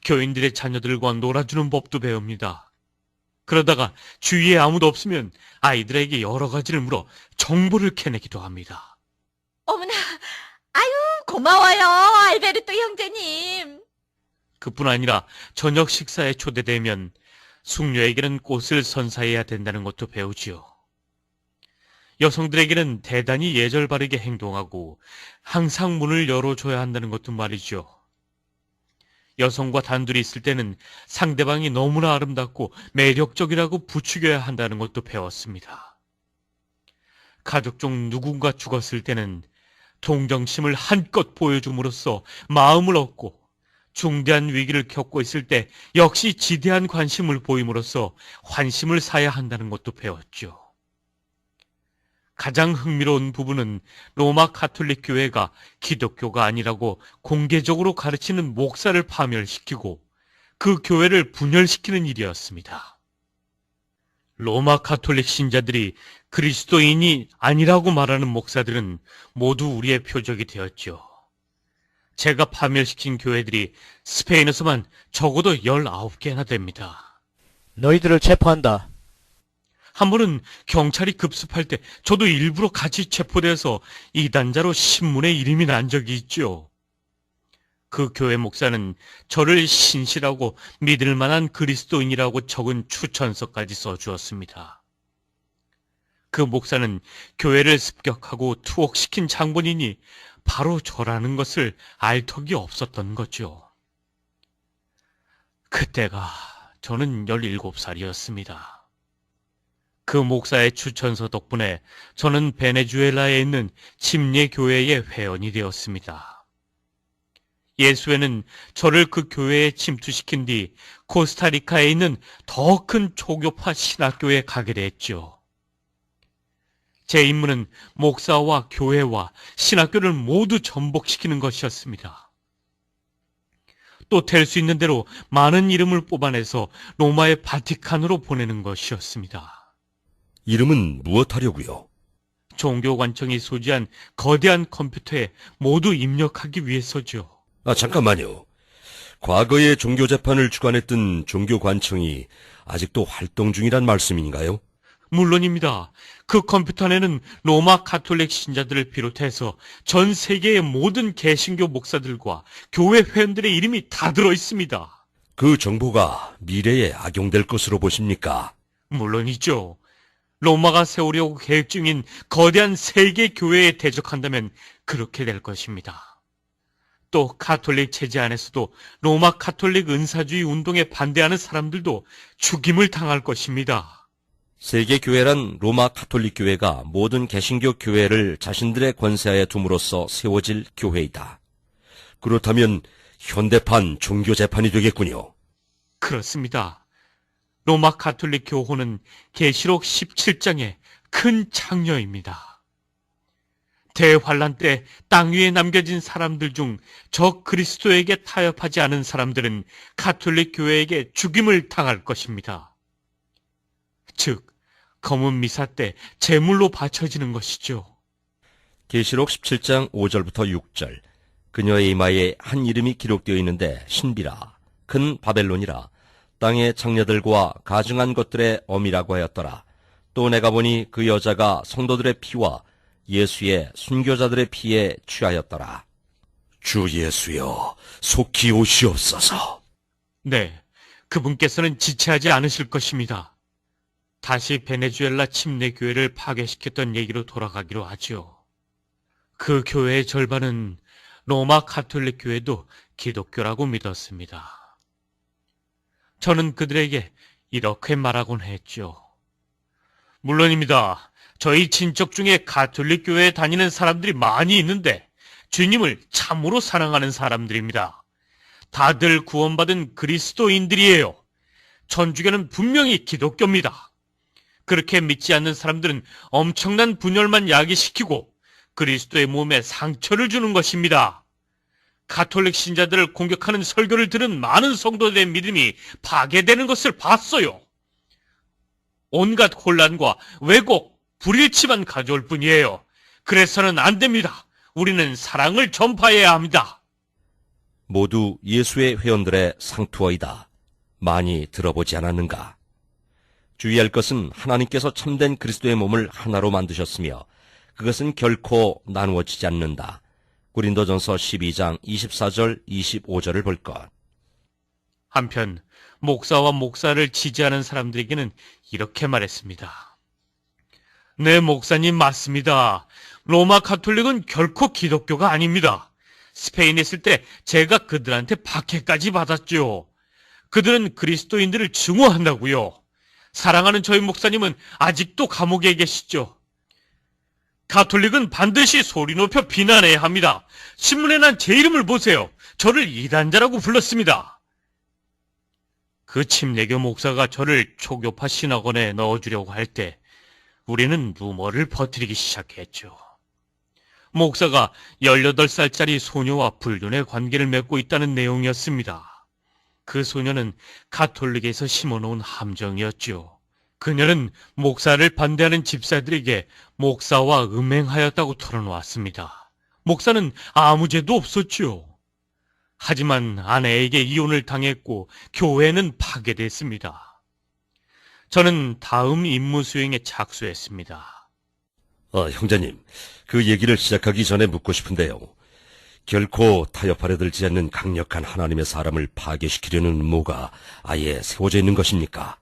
교인들의 자녀들과 놀아주는 법도 배웁니다. 그러다가 주위에 아무도 없으면 아이들에게 여러 가지를 물어 정보를 캐내기도 합니다. 어머나, 아유, 고마워요, 알베르토 형제님. 그뿐 아니라 저녁 식사에 초대되면 숙녀에게는 꽃을 선사해야 된다는 것도 배우지요. 여성들에게는 대단히 예절 바르게 행동하고 항상 문을 열어줘야 한다는 것도 말이죠. 여성과 단둘이 있을 때는 상대방이 너무나 아름답고 매력적이라고 부추겨야 한다는 것도 배웠습니다. 가족 중 누군가 죽었을 때는 동정심을 한껏 보여줌으로써 마음을 얻고 중대한 위기를 겪고 있을 때 역시 지대한 관심을 보임으로써 환심을 사야 한다는 것도 배웠죠. 가장 흥미로운 부분은 로마 가톨릭 교회가 기독교가 아니라고 공개적으로 가르치는 목사를 파멸시키고 그 교회를 분열시키는 일이었습니다. 로마 가톨릭 신자들이 그리스도인이 아니라고 말하는 목사들은 모두 우리의 표적이 되었죠. 제가 파멸시킨 교회들이 스페인에서만 적어도 19개나 됩니다. 너희들을 체포한다. 한 번은 경찰이 급습할 때 저도 일부러 같이 체포돼서 이단자로 신문에 이름이 난 적이 있죠. 그 교회 목사는 저를 신실하고 믿을 만한 그리스도인이라고 적은 추천서까지 써주었습니다. 그 목사는 교회를 습격하고 투옥시킨 장본인이 바로 저라는 것을 알 턱이 없었던 거죠. 그때가 저는 17살이었습니다. 그 목사의 추천서 덕분에 저는 베네수엘라에 있는 침례교회의 회원이 되었습니다. 예수회는 저를 그 교회에 침투시킨 뒤 코스타리카에 있는 더 큰 초교파 신학교에 가게 됐죠. 제 임무는 목사와 교회와 신학교를 모두 전복시키는 것이었습니다. 또 될 수 있는 대로 많은 이름을 뽑아내서 로마의 바티칸으로 보내는 것이었습니다. 이름은 무엇하려고요? 종교관청이 소지한 거대한 컴퓨터에 모두 입력하기 위해서죠. 잠깐만요. 과거에 종교재판을 주관했던 종교관청이 아직도 활동 중이란 말씀인가요? 물론입니다. 그 컴퓨터 안에는 로마 가톨릭 신자들을 비롯해서 전 세계의 모든 개신교 목사들과 교회 회원들의 이름이 다 들어 있습니다. 그 정보가 미래에 악용될 것으로 보십니까? 물론이죠. 로마가 세우려고 계획 중인 거대한 세계 교회에 대적한다면 그렇게 될 것입니다. 또 가톨릭 체제 안에서도 로마 가톨릭 은사주의 운동에 반대하는 사람들도 죽임을 당할 것입니다. 세계교회란 로마 가톨릭 교회가 모든 개신교 교회를 자신들의 권세하에 둠으로써 세워질 교회이다. 그렇다면 현대판 종교재판이 되겠군요. 그렇습니다. 로마 가톨릭 교호는 계시록 17장의 큰 창녀입니다. 대환란 때 땅 위에 남겨진 사람들 중 저 그리스도에게 타협하지 않은 사람들은 가톨릭 교회에게 죽임을 당할 것입니다. 즉, 검은 미사 때 제물로 바쳐지는 것이죠. 계시록 17장 5절부터 6절. 그녀의 이마에 한 이름이 기록되어 있는데 신비라, 큰 바벨론이라, 땅의 창녀들과 가증한 것들의 어미라고 하였더라. 또 내가 보니 그 여자가 성도들의 피와 예수의 순교자들의 피에 취하였더라. 주 예수여, 속히 오시옵소서. 네, 그분께서는 지체하지 않으실 것입니다. 다시 베네수엘라 침례교회를 파괴시켰던 얘기로 돌아가기로 하죠. 그 교회의 절반은 로마 가톨릭 교회도 기독교라고 믿었습니다. 저는 그들에게 이렇게 말하곤 했죠. 물론입니다. 저희 친척 중에 가톨릭 교회에 다니는 사람들이 많이 있는데 주님을 참으로 사랑하는 사람들입니다. 다들 구원받은 그리스도인들이에요. 천주교는 분명히 기독교입니다. 그렇게 믿지 않는 사람들은 엄청난 분열만 야기시키고 그리스도의 몸에 상처를 주는 것입니다. 가톨릭 신자들을 공격하는 설교를 들은 많은 성도들의 믿음이 파괴되는 것을 봤어요. 온갖 혼란과 왜곡, 불일치만 가져올 뿐이에요. 그래서는 안 됩니다. 우리는 사랑을 전파해야 합니다. 모두 예수의 회원들의 상투어이다. 많이 들어보지 않았는가? 주의할 것은 하나님께서 참된 그리스도의 몸을 하나로 만드셨으며 그것은 결코 나누어지지 않는다. 고린도전서 12장 24절 25절을 볼 것. 한편 목사와 목사를 지지하는 사람들에게는 이렇게 말했습니다. 네, 목사님 맞습니다. 로마 가톨릭은 결코 기독교가 아닙니다. 스페인에 있을 때 제가 그들한테 박해까지 받았죠. 그들은 그리스도인들을 증오한다고요. 사랑하는 저희 목사님은 아직도 감옥에 계시죠. 가톨릭은 반드시 소리 높여 비난해야 합니다. 신문에 난 제 이름을 보세요. 저를 이단자라고 불렀습니다. 그 침례교 목사가 저를 초교파 신학원에 넣어주려고 할 때 우리는 루머를 퍼뜨리기 시작했죠. 목사가 18살짜리 소녀와 불륜의 관계를 맺고 있다는 내용이었습니다. 그 소녀는 가톨릭에서 심어놓은 함정이었죠. 그녀는 목사를 반대하는 집사들에게 목사와 음행하였다고 털어놓았습니다. 목사는 아무 죄도 없었죠. 하지만 아내에게 이혼을 당했고 교회는 파괴됐습니다. 저는 다음 임무 수행에 착수했습니다. 형제님, 그 얘기를 시작하기 전에 묻고 싶은데요. 결코 타협하려 들지 않는 강력한 하나님의 사람을 파괴시키려는 음모가 아예 세워져 있는 것입니까?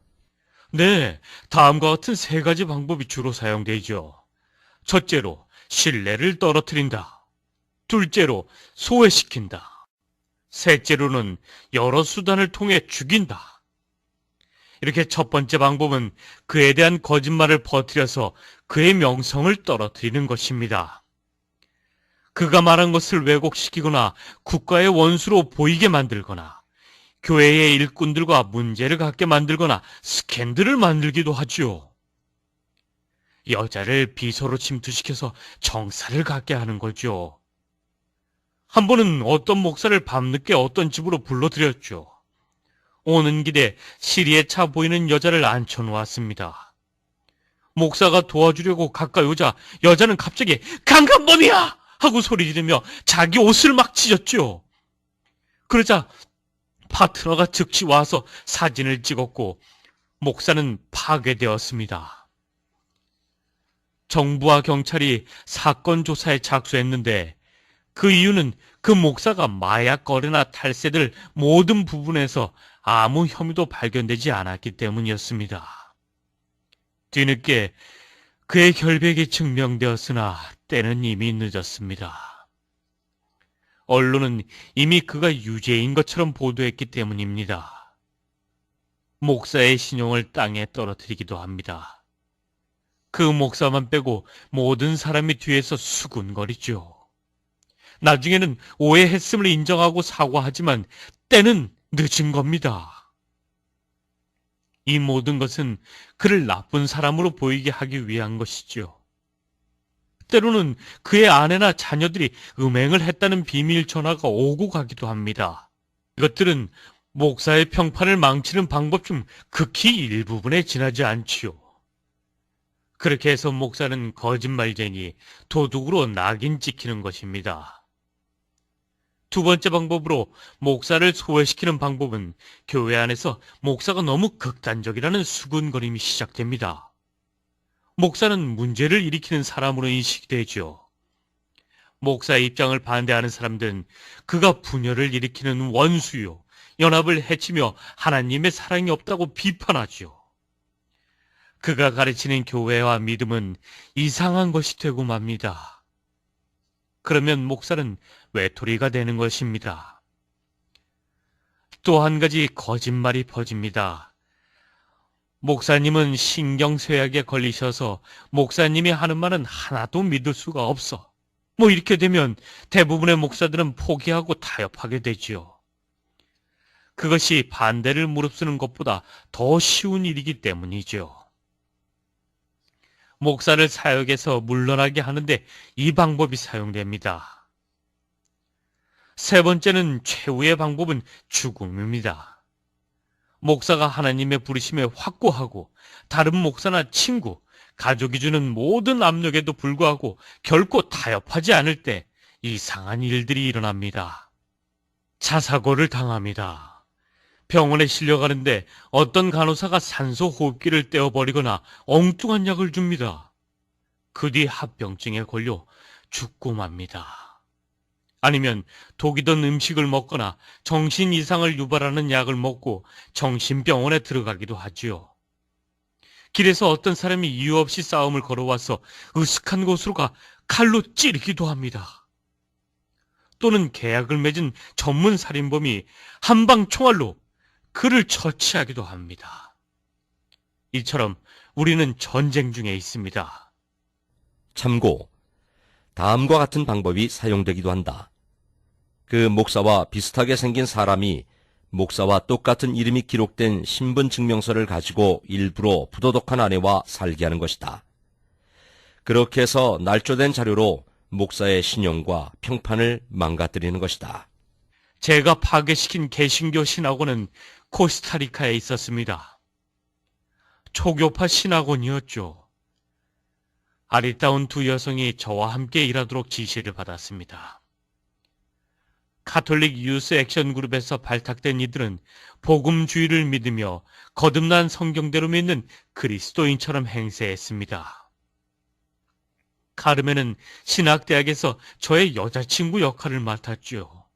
네, 다음과 같은 3가지 방법이 주로 사용되죠. 첫째로, 신뢰를 떨어뜨린다. 둘째로, 소외시킨다. 셋째로는 여러 수단을 통해 죽인다. 이렇게 첫 번째 방법은 그에 대한 거짓말을 퍼뜨려서 그의 명성을 떨어뜨리는 것입니다. 그가 말한 것을 왜곡시키거나 국가의 원수로 보이게 만들거나 교회의 일꾼들과 문제를 갖게 만들거나 스캔들을 만들기도 하죠. 여자를 비서로 침투시켜서 정사를 갖게 하는 거죠. 한 번은 어떤 목사를 밤늦게 어떤 집으로 불러들였죠. 오는 길에 시리에 차 보이는 여자를 앉혀놓았습니다. 목사가 도와주려고 가까이 오자 여자는 갑자기 강간범이야! 하고 소리 지르며 자기 옷을 막 찢었죠. 그러자 파트너가 즉시 와서 사진을 찍었고 목사는 파괴되었습니다. 정부와 경찰이 사건 조사에 착수했는데 그 이유는 그 목사가 마약 거래나 탈세들 모든 부분에서 아무 혐의도 발견되지 않았기 때문이었습니다. 뒤늦게 그의 결백이 증명되었으나 때는 이미 늦었습니다. 언론은 이미 그가 유죄인 것처럼 보도했기 때문입니다. 목사의 신용을 땅에 떨어뜨리기도 합니다. 그 목사만 빼고 모든 사람이 뒤에서 수군거리죠. 나중에는 오해했음을 인정하고 사과하지만 때는 늦은 겁니다. 이 모든 것은 그를 나쁜 사람으로 보이게 하기 위한 것이죠. 때로는 그의 아내나 자녀들이 음행을 했다는 비밀 전화가 오고 가기도 합니다. 이것들은 목사의 평판을 망치는 방법 중 극히 일부분에 지나지 않지요. 그렇게 해서 목사는 거짓말쟁이, 도둑으로 낙인 찍히는 것입니다. 두 번째 방법으로 목사를 소외시키는 방법은 교회 안에서 목사가 너무 극단적이라는 수군거림이 시작됩니다. 목사는 문제를 일으키는 사람으로 인식되죠. 목사의 입장을 반대하는 사람들은 그가 분열을 일으키는 원수요, 연합을 해치며 하나님의 사랑이 없다고 비판하죠. 그가 가르치는 교회와 믿음은 이상한 것이 되고 맙니다. 그러면 목사는 외톨이가 되는 것입니다. 또 한 가지 거짓말이 퍼집니다. 목사님은 신경쇠약에 걸리셔서 목사님이 하는 말은 하나도 믿을 수가 없어. 이렇게 되면 대부분의 목사들은 포기하고 타협하게 되지요. 그것이 반대를 무릅쓰는 것보다 더 쉬운 일이기 때문이죠. 목사를 사역에서 물러나게 하는데 이 방법이 사용됩니다. 세 번째는 최후의 방법은 죽음입니다. 목사가 하나님의 부르심에 확고하고 다른 목사나 친구, 가족이 주는 모든 압력에도 불구하고 결코 타협하지 않을 때 이상한 일들이 일어납니다. 자사고를 당합니다. 병원에 실려가는데 어떤 간호사가 산소 호흡기를 떼어버리거나 엉뚱한 약을 줍니다. 그 뒤 합병증에 걸려 죽고 맙니다. 아니면 독이 든 음식을 먹거나 정신 이상을 유발하는 약을 먹고 정신병원에 들어가기도 하지요. 길에서 어떤 사람이 이유 없이 싸움을 걸어와서 으슥한 곳으로 가 칼로 찌르기도 합니다. 또는 계약을 맺은 전문 살인범이 한방 총알로 그를 처치하기도 합니다. 이처럼 우리는 전쟁 중에 있습니다. 참고, 다음과 같은 방법이 사용되기도 한다. 그 목사와 비슷하게 생긴 사람이 목사와 똑같은 이름이 기록된 신분증명서를 가지고 일부러 부도덕한 아내와 살게 하는 것이다. 그렇게 해서 날조된 자료로 목사의 신용과 평판을 망가뜨리는 것이다. 제가 파괴시킨 개신교 신학원은 코스타리카에 있었습니다. 초교파 신학원이었죠. 아리따운 두 여성이 저와 함께 일하도록 지시를 받았습니다. 카톨릭 유스 액션 그룹에서 발탁된 이들은 복음주의를 믿으며 거듭난 성경대로 믿는 그리스도인처럼 행세했습니다. 카르멘은 신학대학에서 저의 여자친구 역할을 맡았죠.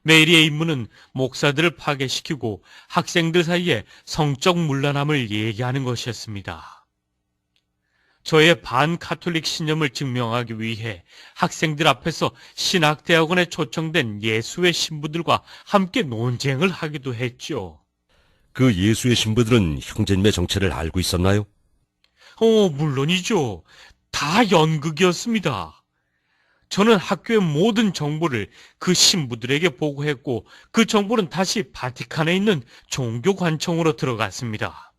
메리의 임무는 목사들을 파괴시키고 학생들 사이에 성적 문란함을 얘기하는 것이었습니다. 저의 반카톨릭 신념을 증명하기 위해 학생들 앞에서 신학대학원에 초청된 예수의 신부들과 함께 논쟁을 하기도 했죠. 그 예수의 신부들은 형제님의 정체를 알고 있었나요? 물론이죠. 다 연극이었습니다. 저는 학교의 모든 정보를 그 신부들에게 보고했고 그 정보는 다시 바티칸에 있는 종교관청으로 들어갔습니다.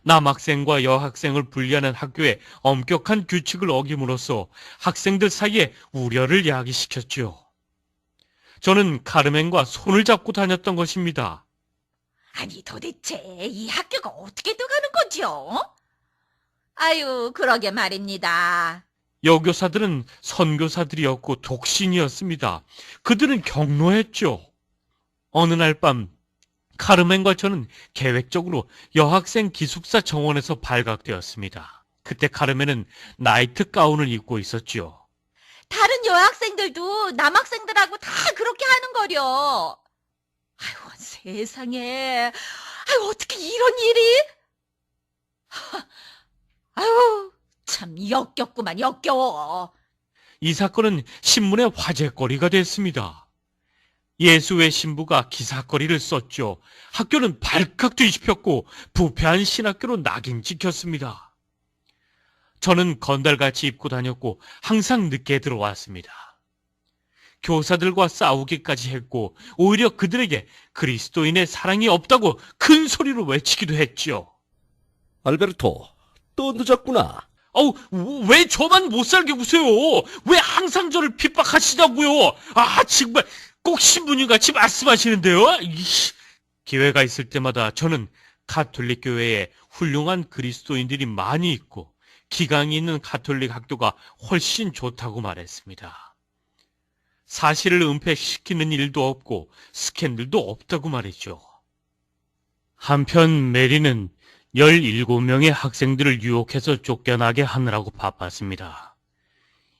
남학생과 여학생을 분리하는 학교의 엄격한 규칙을 어김으로써 학생들 사이에 우려를 야기시켰죠. 저는 카르멘과 손을 잡고 다녔던 것입니다. 아니, 도대체 이 학교가 어떻게 돼가는 거죠? 아유, 그러게 말입니다. 여교사들은 선교사들이었고 독신이었습니다. 그들은 경로했죠. 어느 날 밤 카르멘과 저는 계획적으로 여학생 기숙사 정원에서 발각되었습니다. 그때 카르멘은 나이트 가운을 입고 있었죠. 다른 여학생들도 남학생들하고 다 그렇게 하는 거려. 아유, 세상에. 아유, 어떻게 이런 일이? 아유, 참 역겹구만, 역겨워. 이 사건은 신문의 화제거리가 됐습니다. 예수의 신부가 기사거리를 썼죠. 학교는 발칵 뒤집혔고 부패한 신학교로 낙인 찍혔습니다. 저는 건달같이 입고 다녔고 항상 늦게 들어왔습니다. 교사들과 싸우기까지 했고 오히려 그들에게 그리스도인의 사랑이 없다고 큰 소리로 외치기도 했죠. 알베르토, 또 늦었구나. 왜 저만 못 살게 구세요? 왜 항상 저를 핍박하시냐고요? 정말 꼭 신부님같이 말씀하시는데요? 기회가 있을 때마다 저는 가톨릭 교회에 훌륭한 그리스도인들이 많이 있고 기강이 있는 가톨릭 학교가 훨씬 좋다고 말했습니다. 사실을 은폐시키는 일도 없고 스캔들도 없다고 말이죠. 한편 메리는 17명의 학생들을 유혹해서 쫓겨나게 하느라고 바빴습니다.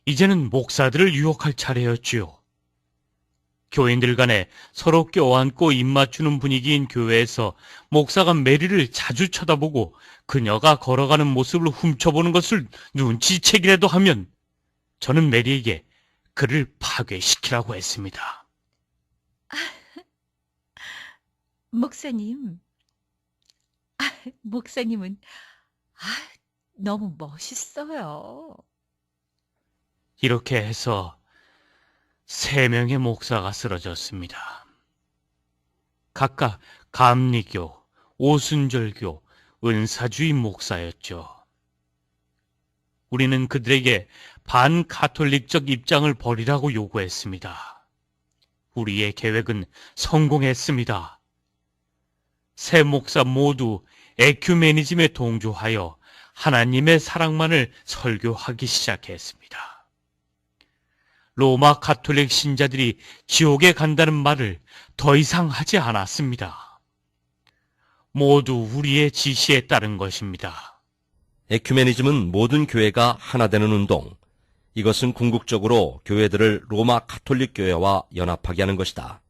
이제는 목사들을 유혹할 차례였지요. 교인들 간에 서로 껴안고 입맞추는 분위기인 교회에서 목사가 메리를 자주 쳐다보고 그녀가 걸어가는 모습을 훔쳐보는 것을 눈치채기라도 하면 저는 메리에게 그를 파괴시키라고 했습니다. 목사님. 목사님은 너무 멋있어요. 이렇게 해서 3명의 목사가 쓰러졌습니다. 각각 감리교, 오순절교, 은사주의 목사였죠. 우리는 그들에게 반가톨릭적 입장을 버리라고 요구했습니다. 우리의 계획은 성공했습니다. 3 목사 모두 에큐메니즘에 동조하여 하나님의 사랑만을 설교하기 시작했습니다. 로마 가톨릭 신자들이 지옥에 간다는 말을 더 이상 하지 않았습니다. 모두 우리의 지시에 따른 것입니다. 에큐메니즘은 모든 교회가 하나 되는 운동. 이것은 궁극적으로 교회들을 로마 가톨릭 교회와 연합하게 하는 것이다.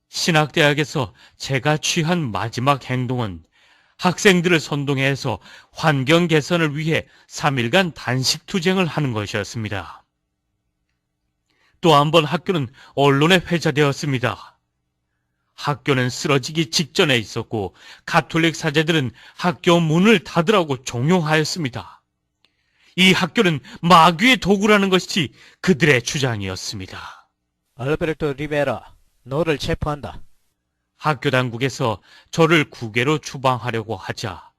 신학대학에서 제가 취한 마지막 행동은 학생들을 선동해서 환경 개선을 위해 3일간 단식 투쟁을 하는 것이었습니다. 또 한 번 학교는 언론에 회자되었습니다. 학교는 쓰러지기 직전에 있었고 가톨릭 사제들은 학교 문을 닫으라고 종용하였습니다. 이 학교는 마귀의 도구라는 것이 그들의 주장이었습니다. 알베르토 리베라, 너를 체포한다. 학교 당국에서 저를 국외로 추방하려고 하자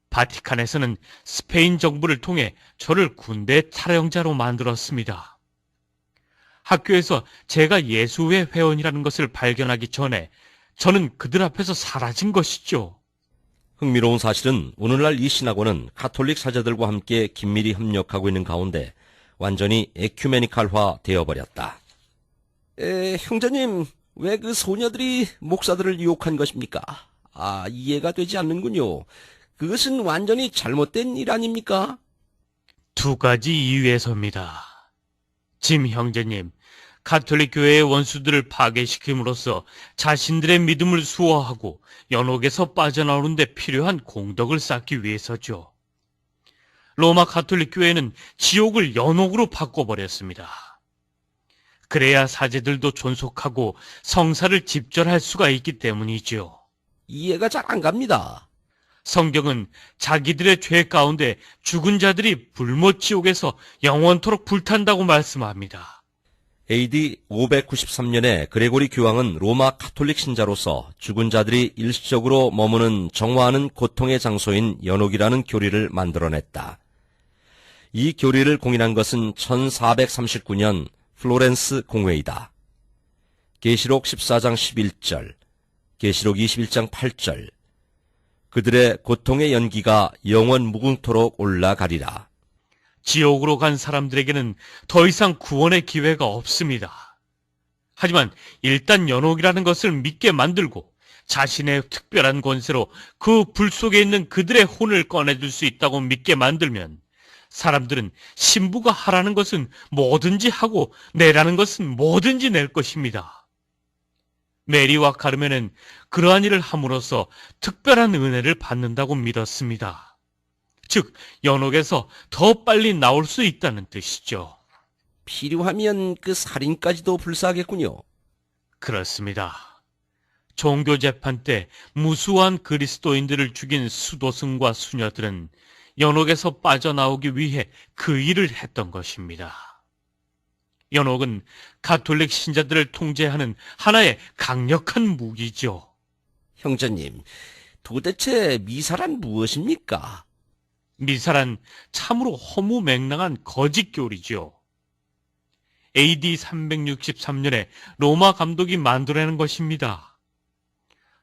바티칸에서는 스페인 정부를 통해 저를 군대 탈영자로 만들었습니다. 학교에서 제가 예수의 회원이라는 것을 발견하기 전에 저는 그들 앞에서 사라진 것이죠. 흥미로운 사실은 오늘날 이 신학원은 가톨릭 사제들과 함께 긴밀히 협력하고 있는 가운데 완전히 에큐메니칼화 되어버렸다. 형제님, 왜 그 소녀들이 목사들을 유혹한 것입니까? 이해가 되지 않는군요. 그것은 완전히 잘못된 일 아닙니까? 2가지 이유에서입니다. 짐 형제님, 가톨릭 교회의 원수들을 파괴시킴으로써 자신들의 믿음을 수호하고 연옥에서 빠져나오는 데 필요한 공덕을 쌓기 위해서죠. 로마 가톨릭 교회는 지옥을 연옥으로 바꿔버렸습니다. 그래야 사제들도 존속하고 성사를 집절할 수가 있기 때문이죠. 이해가 잘 안 갑니다. 성경은 자기들의 죄 가운데 죽은 자들이 불못 지옥에서 영원토록 불탄다고 말씀합니다. AD 593년에 그레고리 교황은 로마 가톨릭 신자로서 죽은 자들이 일시적으로 머무는 정화하는 고통의 장소인 연옥이라는 교리를 만들어냈다. 이 교리를 공인한 것은 1439년 플로렌스 공회이다. 계시록 14장 11절, 계시록 21장 8절, 그들의 고통의 연기가 영원 무궁토록 올라가리라. 지옥으로 간 사람들에게는 더 이상 구원의 기회가 없습니다. 하지만 일단 연옥이라는 것을 믿게 만들고 자신의 특별한 권세로 그 불 속에 있는 그들의 혼을 꺼내줄 수 있다고 믿게 만들면 사람들은 신부가 하라는 것은 뭐든지 하고 내라는 것은 뭐든지 낼 것입니다. 메리와 가르멘은 그러한 일을 함으로써 특별한 은혜를 받는다고 믿었습니다. 즉, 연옥에서 더 빨리 나올 수 있다는 뜻이죠. 필요하면 그 살인까지도 불사하겠군요. 그렇습니다. 종교재판 때 무수한 그리스도인들을 죽인 수도승과 수녀들은 연옥에서 빠져나오기 위해 그 일을 했던 것입니다. 연옥은 가톨릭 신자들을 통제하는 하나의 강력한 무기죠. 형제님, 도대체 미사란 무엇입니까? 미사란 참으로 허무맹랑한 거짓 교리죠. AD 363년에 로마 감독이 만들어낸 것입니다.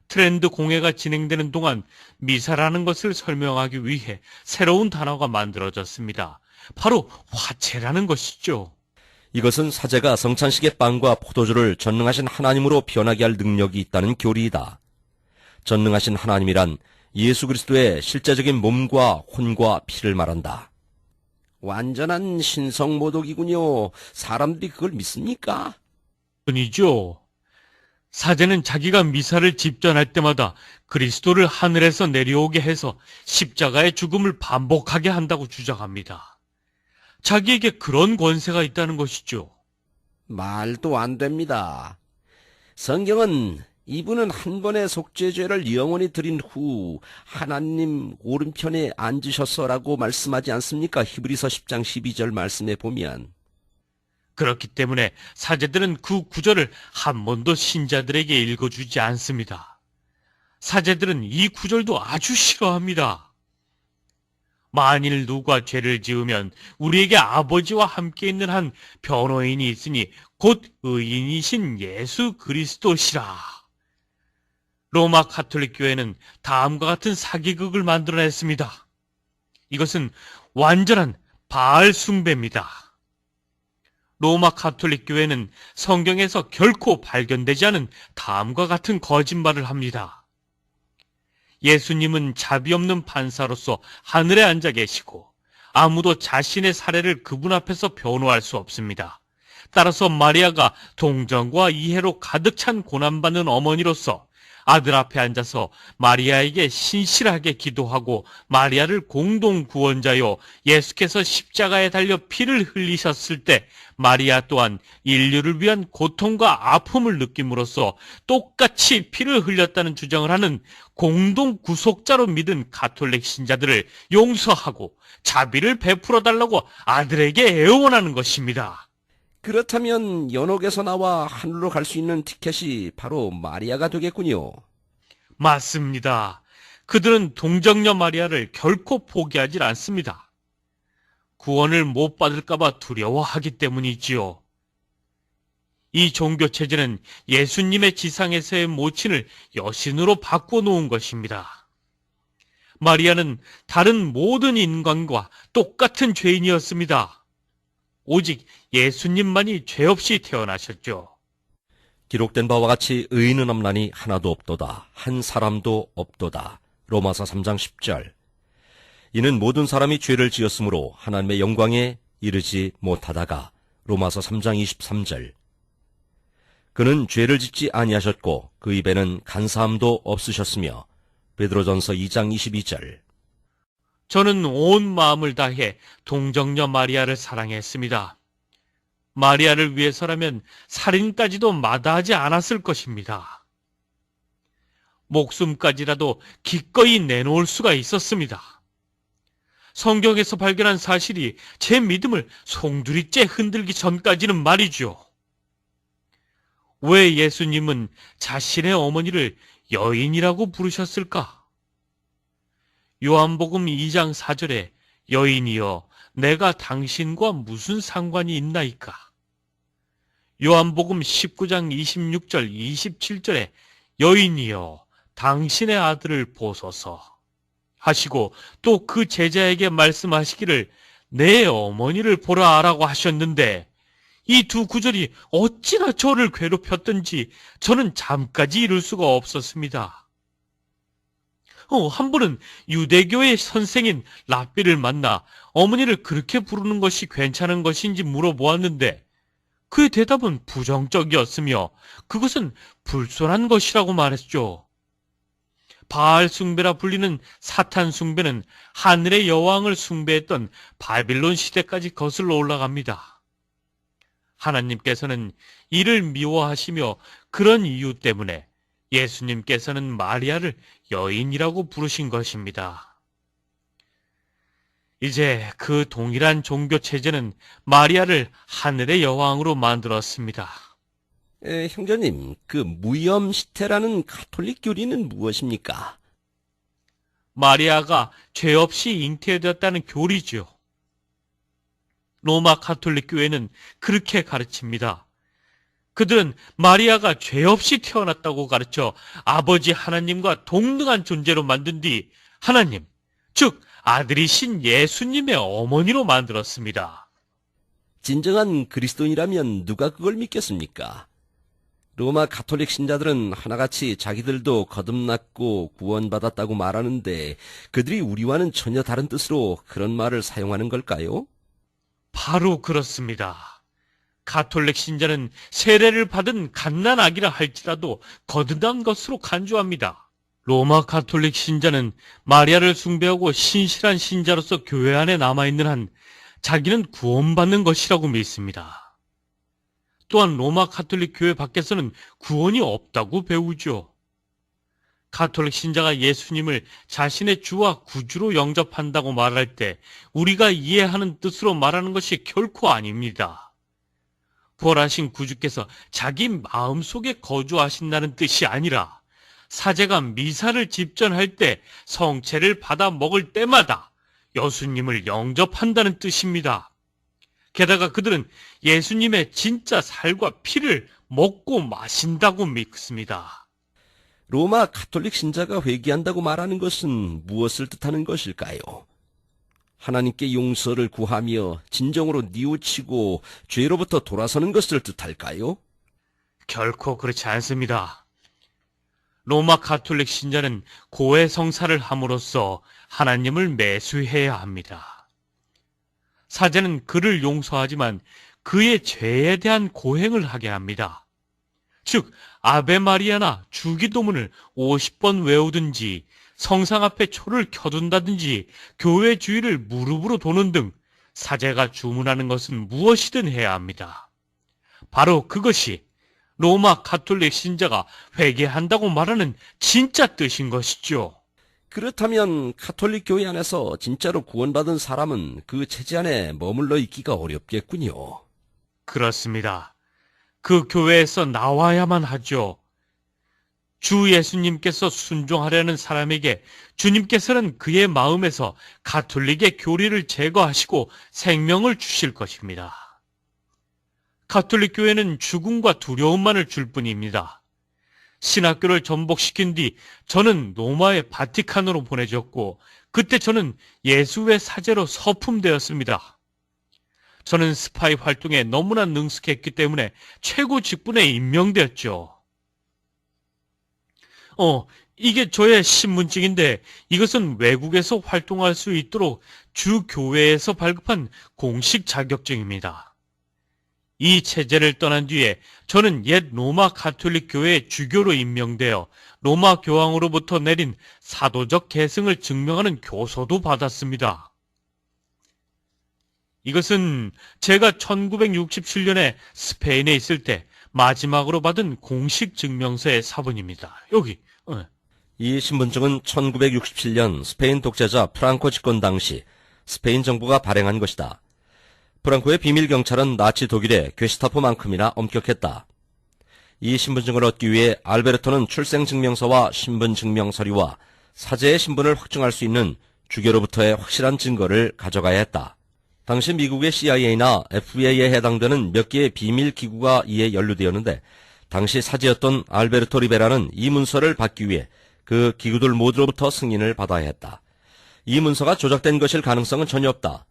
트렌드 공회가 진행되는 동안 미사라는 것을 설명하기 위해 새로운 단어가 만들어졌습니다. 바로 화채라는 것이죠. 이것은 사제가 성찬식의 빵과 포도주를 전능하신 하나님으로 변하게 할 능력이 있다는 교리이다. 전능하신 하나님이란 예수 그리스도의 실제적인 몸과 혼과 피를 말한다. 완전한 신성모독이군요. 사람들이 그걸 믿습니까? 뿐이죠. 사제는 자기가 미사를 집전할 때마다 그리스도를 하늘에서 내려오게 해서 십자가의 죽음을 반복하게 한다고 주장합니다. 자기에게 그런 권세가 있다는 것이죠. 말도 안 됩니다. 성경은 이분은 한 번의 속죄죄를 영원히 드린 후 하나님 오른편에 앉으셨어라고 말씀하지 않습니까? 히브리서 10장 12절 말씀에 보면. 그렇기 때문에 사제들은 그 구절을 한 번도 신자들에게 읽어주지 않습니다. 사제들은 이 구절도 아주 싫어합니다. 만일 누가 죄를 지으면 우리에게 아버지와 함께 있는 한 변호인이 있으니 곧 의인이신 예수 그리스도시라. 로마 가톨릭 교회는 다음과 같은 사기극을 만들어냈습니다. 이것은 완전한 바알 숭배입니다. 로마 가톨릭 교회는 성경에서 결코 발견되지 않은 다음과 같은 거짓말을 합니다. 예수님은 자비 없는 판사로서 하늘에 앉아 계시고 아무도 자신의 사례를 그분 앞에서 변호할 수 없습니다. 따라서 마리아가 동정과 이해로 가득 찬 고난받는 어머니로서 아들 앞에 앉아서 마리아에게 신실하게 기도하고 마리아를 공동 구원자요 예수께서 십자가에 달려 피를 흘리셨을 때 마리아 또한 인류를 위한 고통과 아픔을 느낌으로써 똑같이 피를 흘렸다는 주장을 하는 공동 구속자로 믿은 가톨릭 신자들을 용서하고 자비를 베풀어 달라고 아들에게 애원하는 것입니다. 그렇다면 연옥에서 나와 하늘로 갈 수 있는 티켓이 바로 마리아가 되겠군요. 맞습니다. 그들은 동정녀 마리아를 결코 포기하지 않습니다. 구원을 못 받을까봐 두려워하기 때문이지요. 이 종교체제는 예수님의 지상에서의 모친을 여신으로 바꿔놓은 것입니다. 마리아는 다른 모든 인간과 똑같은 죄인이었습니다. 오직 예수님만이 죄 없이 태어나셨죠. 기록된 바와 같이 의인은 없나니 하나도 없도다. 한 사람도 없도다. 로마서 3장 10절. 이는 모든 사람이 죄를 지었으므로 하나님의 영광에 이르지 못하다가 로마서 3장 23절. 그는 죄를 짓지 아니하셨고 그 입에는 간사함도 없으셨으며 베드로전서 2장 22절. 저는 온 마음을 다해 동정녀 마리아를 사랑했습니다. 마리아를 위해서라면 살인까지도 마다하지 않았을 것입니다. 목숨까지라도 기꺼이 내놓을 수가 있었습니다. 성경에서 발견한 사실이 제 믿음을 송두리째 흔들기 전까지는 말이죠. 왜 예수님은 자신의 어머니를 여인이라고 부르셨을까? 요한복음 2장 4절에 여인이여 내가 당신과 무슨 상관이 있나이까? 요한복음 19장 26절 27절에 여인이여 당신의 아들을 보소서 하시고 또 그 제자에게 말씀하시기를 내 어머니를 보라라고 하셨는데 이 두 구절이 어찌나 저를 괴롭혔던지 저는 잠까지 이룰 수가 없었습니다. 한 번은 유대교의 선생인 랍비를 만나 어머니를 그렇게 부르는 것이 괜찮은 것인지 물어보았는데 그의 대답은 부정적이었으며 그것은 불손한 것이라고 말했죠. 바알 숭배라 불리는 사탄 숭배는 하늘의 여왕을 숭배했던 바빌론 시대까지 거슬러 올라갑니다. 하나님께서는 이를 미워하시며 그런 이유 때문에 예수님께서는 마리아를 여인이라고 부르신 것입니다. 이제 그 동일한 종교 체제는 마리아를 하늘의 여왕으로 만들었습니다. 형제님, 그 무염시태라는 가톨릭 교리는 무엇입니까? 마리아가 죄 없이 잉태되었다는 교리죠. 로마 가톨릭 교회는 그렇게 가르칩니다. 그들은 마리아가 죄 없이 태어났다고 가르쳐 아버지 하나님과 동등한 존재로 만든 뒤 하나님, 즉 아들이신 예수님의 어머니로 만들었습니다. 진정한 그리스도인이라면 누가 그걸 믿겠습니까? 로마 가톨릭 신자들은 하나같이 자기들도 거듭났고 구원받았다고 말하는데 그들이 우리와는 전혀 다른 뜻으로 그런 말을 사용하는 걸까요? 바로 그렇습니다. 가톨릭 신자는 세례를 받은 갓난아기라 할지라도 거듭난 것으로 간주합니다. 로마 가톨릭 신자는 마리아를 숭배하고 신실한 신자로서 교회 안에 남아있는 한 자기는 구원받는 것이라고 믿습니다. 또한 로마 가톨릭 교회 밖에서는 구원이 없다고 배우죠. 가톨릭 신자가 예수님을 자신의 주와 구주로 영접한다고 말할 때 우리가 이해하는 뜻으로 말하는 것이 결코 아닙니다. 부활하신 구주께서 자기 마음속에 거주하신다는 뜻이 아니라 사제가 미사를 집전할 때 성체를 받아 먹을 때마다 예수님을 영접한다는 뜻입니다. 게다가 그들은 예수님의 진짜 살과 피를 먹고 마신다고 믿습니다. 로마 가톨릭 신자가 회개한다고 말하는 것은 무엇을 뜻하는 것일까요? 하나님께 용서를 구하며 진정으로 뉘우치고 죄로부터 돌아서는 것을 뜻할까요? 결코 그렇지 않습니다. 로마 가톨릭 신자는 고해 성사를 함으로써 하나님을 매수해야 합니다. 사제는 그를 용서하지만 그의 죄에 대한 고행을 하게 합니다. 즉 아베 마리아나 주기도문을 50번 외우든지 성상 앞에 초를 켜둔다든지 교회 주위를 무릎으로 도는 등 사제가 주문하는 것은 무엇이든 해야 합니다. 바로 그것이 로마 가톨릭 신자가 회개한다고 말하는 진짜 뜻인 것이죠. 그렇다면 가톨릭 교회 안에서 진짜로 구원받은 사람은 그 체제 안에 머물러 있기가 어렵겠군요. 그렇습니다. 그 교회에서 나와야만 하죠. 주 예수님께서 순종하려는 사람에게 주님께서는 그의 마음에서 가톨릭의 교리를 제거하시고 생명을 주실 것입니다. 가톨릭 교회는 죽음과 두려움만을 줄 뿐입니다. 신학교를 전복시킨 뒤 저는 로마의 바티칸으로 보내졌고 그때 저는 예수의 사제로 서품되었습니다. 저는 스파이 활동에 너무나 능숙했기 때문에 최고 직분에 임명되었죠. 이게 저의 신분증인데 이것은 외국에서 활동할 수 있도록 주 교회에서 발급한 공식 자격증입니다. 이 체제를 떠난 뒤에 저는 옛 로마 가톨릭 교회의 주교로 임명되어 로마 교황으로부터 내린 사도적 계승을 증명하는 교서도 받았습니다. 이것은 제가 1967년에 스페인에 있을 때 마지막으로 받은 공식 증명서의 사본입니다. 여기. 이 신분증은 1967년 스페인 독재자 프랑코 집권 당시 스페인 정부가 발행한 것이다. 프랑코의 비밀 경찰은 나치 독일의 괴스타포만큼이나 엄격했다. 이 신분증을 얻기 위해 알베르토는 출생증명서와 신분증명 서류와 사제의 신분을 확증할 수 있는 주교로부터의 확실한 증거를 가져가야 했다. 당시 미국의 CIA나 FBI에 해당되는 몇 개의 비밀 기구가 이에 연루되었는데 당시 사제였던 알베르토 리베라는 이 문서를 받기 위해 그 기구들 모두로부터 승인을 받아야 했다. 이 문서가 조작된 것일 가능성은 전혀 없다.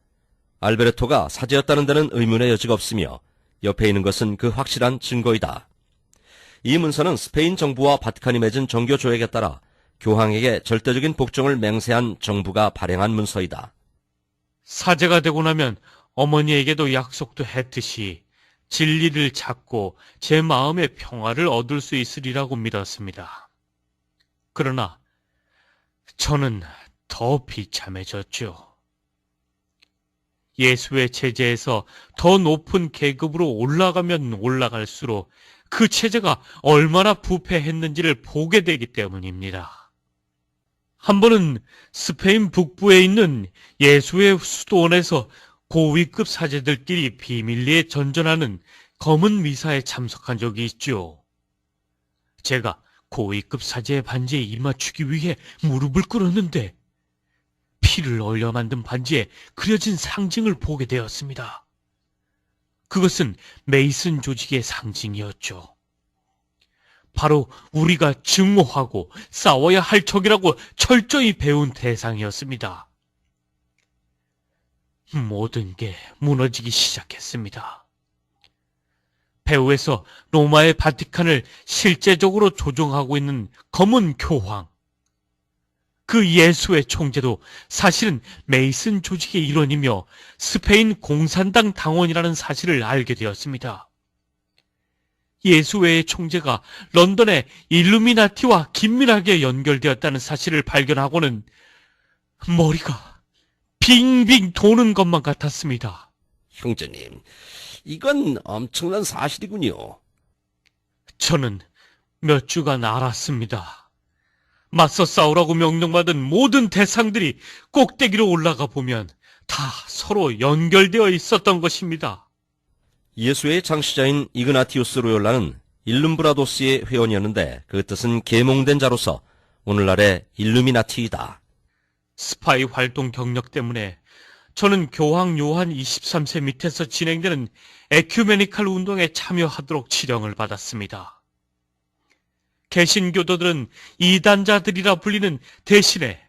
알베르토가 사제였다는 데는 의문의 여지가 없으며 옆에 있는 것은 그 확실한 증거이다. 이 문서는 스페인 정부와 바티칸이 맺은 정교 조약에 따라 교황에게 절대적인 복종을 맹세한 정부가 발행한 문서이다. 사제가 되고 나면 어머니에게도 약속도 했듯이 진리를 찾고 제 마음의 평화를 얻을 수 있으리라고 믿었습니다. 그러나 저는 더 비참해졌죠. 예수의 체제에서 더 높은 계급으로 올라가면 올라갈수록 그 체제가 얼마나 부패했는지를 보게 되기 때문입니다. 한 번은 스페인 북부에 있는 예수의 수도원에서 고위급 사제들끼리 비밀리에 전전하는 검은 미사에 참석한 적이 있죠. 제가 고위급 사제의 반지에 입맞추기 위해 무릎을 꿇었는데 피를 얼려 만든 반지에 그려진 상징을 보게 되었습니다. 그것은 메이슨 조직의 상징이었죠. 바로 우리가 증오하고 싸워야 할 적이라고 철저히 배운 대상이었습니다. 모든 게 무너지기 시작했습니다. 배후에서 로마의 바티칸을 실제적으로 조종하고 있는 검은 교황, 그 예수의 총재도 사실은 메이슨 조직의 일원이며 스페인 공산당 당원이라는 사실을 알게 되었습니다. 예수 외의 총재가 런던의 일루미나티와 긴밀하게 연결되었다는 사실을 발견하고는 머리가 빙빙 도는 것만 같았습니다. 형제님, 이건 엄청난 사실이군요. 저는 몇 주간 알았습니다. 맞서 싸우라고 명령받은 모든 대상들이 꼭대기로 올라가 보면 다 서로 연결되어 있었던 것입니다. 예수의 창시자인 이그나티우스 로욜라는 일룸브라도스의 회원이었는데 그 뜻은 계몽된 자로서 오늘날의 일루미나티이다. 스파이 활동 경력 때문에 저는 교황 요한 23세 밑에서 진행되는 에큐메니칼 운동에 참여하도록 지령을 받았습니다. 개신교도들은 이단자들이라 불리는 대신에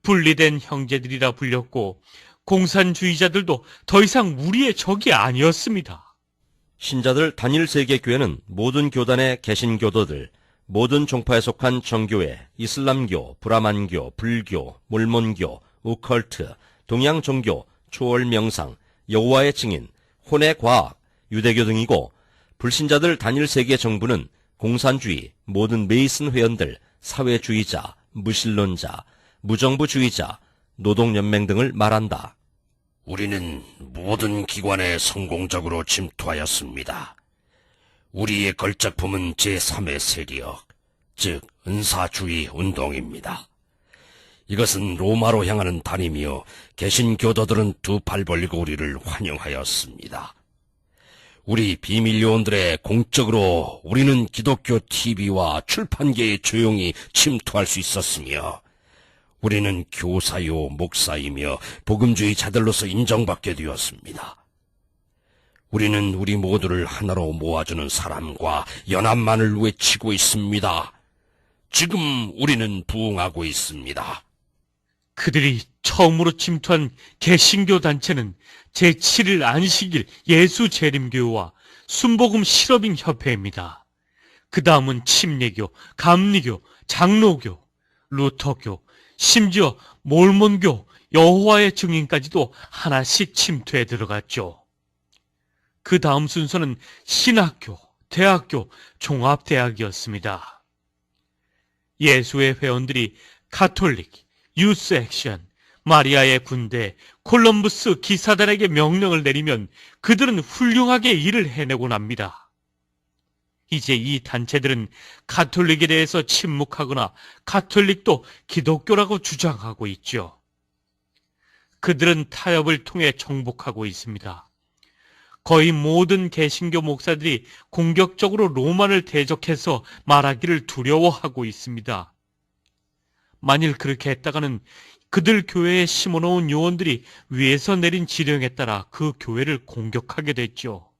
분리된 형제들이라 불렸고 공산주의자들도 더 이상 우리의 적이 아니었습니다. 신자들 단일 세계교회는 모든 교단의 개신교도들, 모든 종파에 속한 정교회, 이슬람교, 브라만교, 불교, 몰몬교, 우컬트, 동양 종교, 초월 명상, 여호와의 증인, 혼의 과학, 유대교 등이고 불신자들 단일 세계 정부는 공산주의, 모든 메이슨 회원들, 사회주의자, 무신론자, 무정부주의자, 노동연맹 등을 말한다. 우리는 모든 기관에 성공적으로 침투하였습니다. 우리의 걸작품은 제3의 세력, 즉 은사주의 운동입니다. 이것은 로마로 향하는 단이며 개신교도들은 두 팔 벌리고 우리를 환영하였습니다. 우리 비밀요원들의 공적으로 우리는 기독교 TV와 출판계에 조용히 침투할 수 있었으며 우리는 교사요 목사이며 복음주의자들로서 인정받게 되었습니다. 우리는 우리 모두를 하나로 모아주는 사람과 연합만을 외치고 있습니다. 지금 우리는 부흥하고 있습니다. 그들이 처음으로 침투한 개신교 단체는 제7일 안식일 예수 재림교회와 순복음 실업인 협회입니다. 그 다음은 침례교, 감리교, 장로교, 루터교, 심지어 몰몬교, 여호와의 증인까지도 하나씩 침투해 들어갔죠. 그 다음 순서는 신학교, 대학교, 종합대학이었습니다. 예수의 회원들이 가톨릭, 유스 액션, 마리아의 군대, 콜럼부스 기사단에게 명령을 내리면 그들은 훌륭하게 일을 해내곤 합니다. 이제 이 단체들은 가톨릭에 대해서 침묵하거나 가톨릭도 기독교라고 주장하고 있죠. 그들은 타협을 통해 정복하고 있습니다. 거의 모든 개신교 목사들이 공격적으로 로마를 대적해서 말하기를 두려워하고 있습니다. 만일 그렇게 했다가는 그들 교회에 심어놓은 요원들이 위에서 내린 지령에 따라 그 교회를 공격하게 됐죠.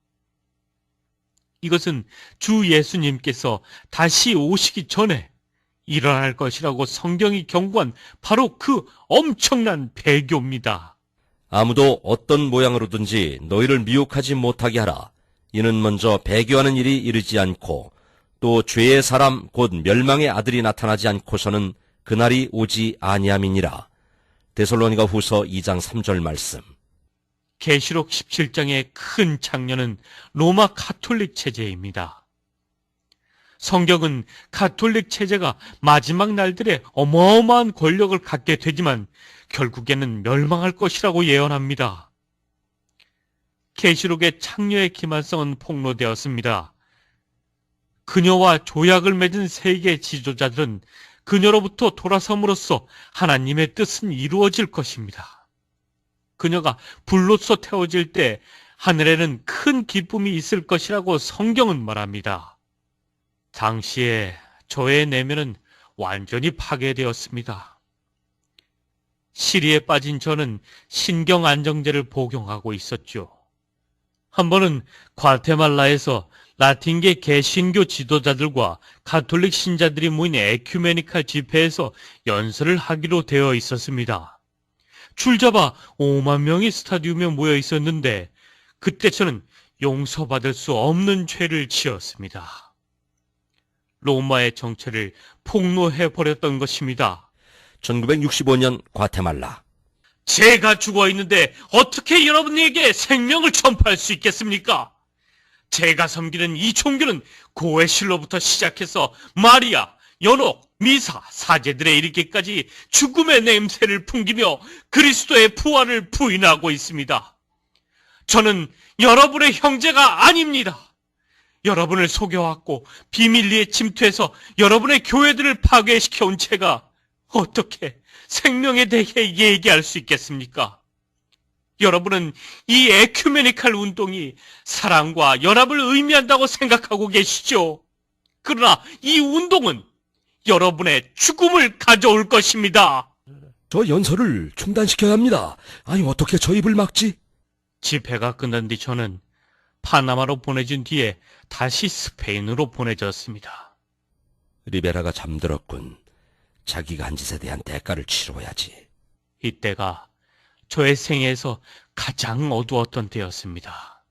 이것은 주 예수님께서 다시 오시기 전에 일어날 것이라고 성경이 경고한 바로 그 엄청난 배교입니다. 아무도 어떤 모양으로든지 너희를 미혹하지 못하게 하라. 이는 먼저 배교하는 일이 이르지 않고 또 죄의 사람 곧 멸망의 아들이 나타나지 않고서는 그날이 오지 아니함이니라. 데살로니가 후서 2장 3절 말씀. 계시록 17장의 큰 장면은 로마 가톨릭 체제입니다. 성경은 가톨릭 체제가 마지막 날들에 어마어마한 권력을 갖게 되지만 결국에는 멸망할 것이라고 예언합니다. 계시록의 창녀의 기만성은 폭로되었습니다. 그녀와 조약을 맺은 세계 지도자들은 그녀로부터 돌아섬으로써 하나님의 뜻은 이루어질 것입니다. 그녀가 불로써 태워질 때 하늘에는 큰 기쁨이 있을 것이라고 성경은 말합니다. 당시에 저의 내면은 완전히 파괴되었습니다. 시리에 빠진 저는 신경 안정제를 복용하고 있었죠. 한 번은 과테말라에서 라틴계 개신교 지도자들과 가톨릭 신자들이 모인 에큐메니칼 집회에서 연설을 하기로 되어 있었습니다. 줄잡아 5만 명이 스타디움에 모여 있었는데 그때 저는 용서받을 수 없는 죄를 지었습니다. 로마의 정체를 폭로해버렸던 것입니다. 1965년 과테말라. 제가 죽어 있는데 어떻게 여러분에게 생명을 전파할 수 있겠습니까? 제가 섬기는 이 종교는 고해실로부터 시작해서 마리아, 연옥, 미사, 사제들에 이르기까지 죽음의 냄새를 풍기며 그리스도의 부활을 부인하고 있습니다. 저는 여러분의 형제가 아닙니다. 여러분을 속여왔고 비밀리에 침투해서 여러분의 교회들을 파괴시켜온 제가 어떻게 생명에 대해 얘기할 수 있겠습니까? 여러분은 이 에큐메니칼 운동이 사랑과 연합을 의미한다고 생각하고 계시죠? 그러나 이 운동은 여러분의 죽음을 가져올 것입니다. 저 연설을 중단시켜야 합니다. 아니 어떻게 저 입을 막지? 집회가 끝난 뒤 저는 파나마로 보내준 뒤에 다시 스페인으로 보내졌습니다. 리베라가 잠들었군. 자기가 한 짓에 대한 대가를 치러야지. 이때가 저의 생애에서 가장 어두웠던 때였습니다.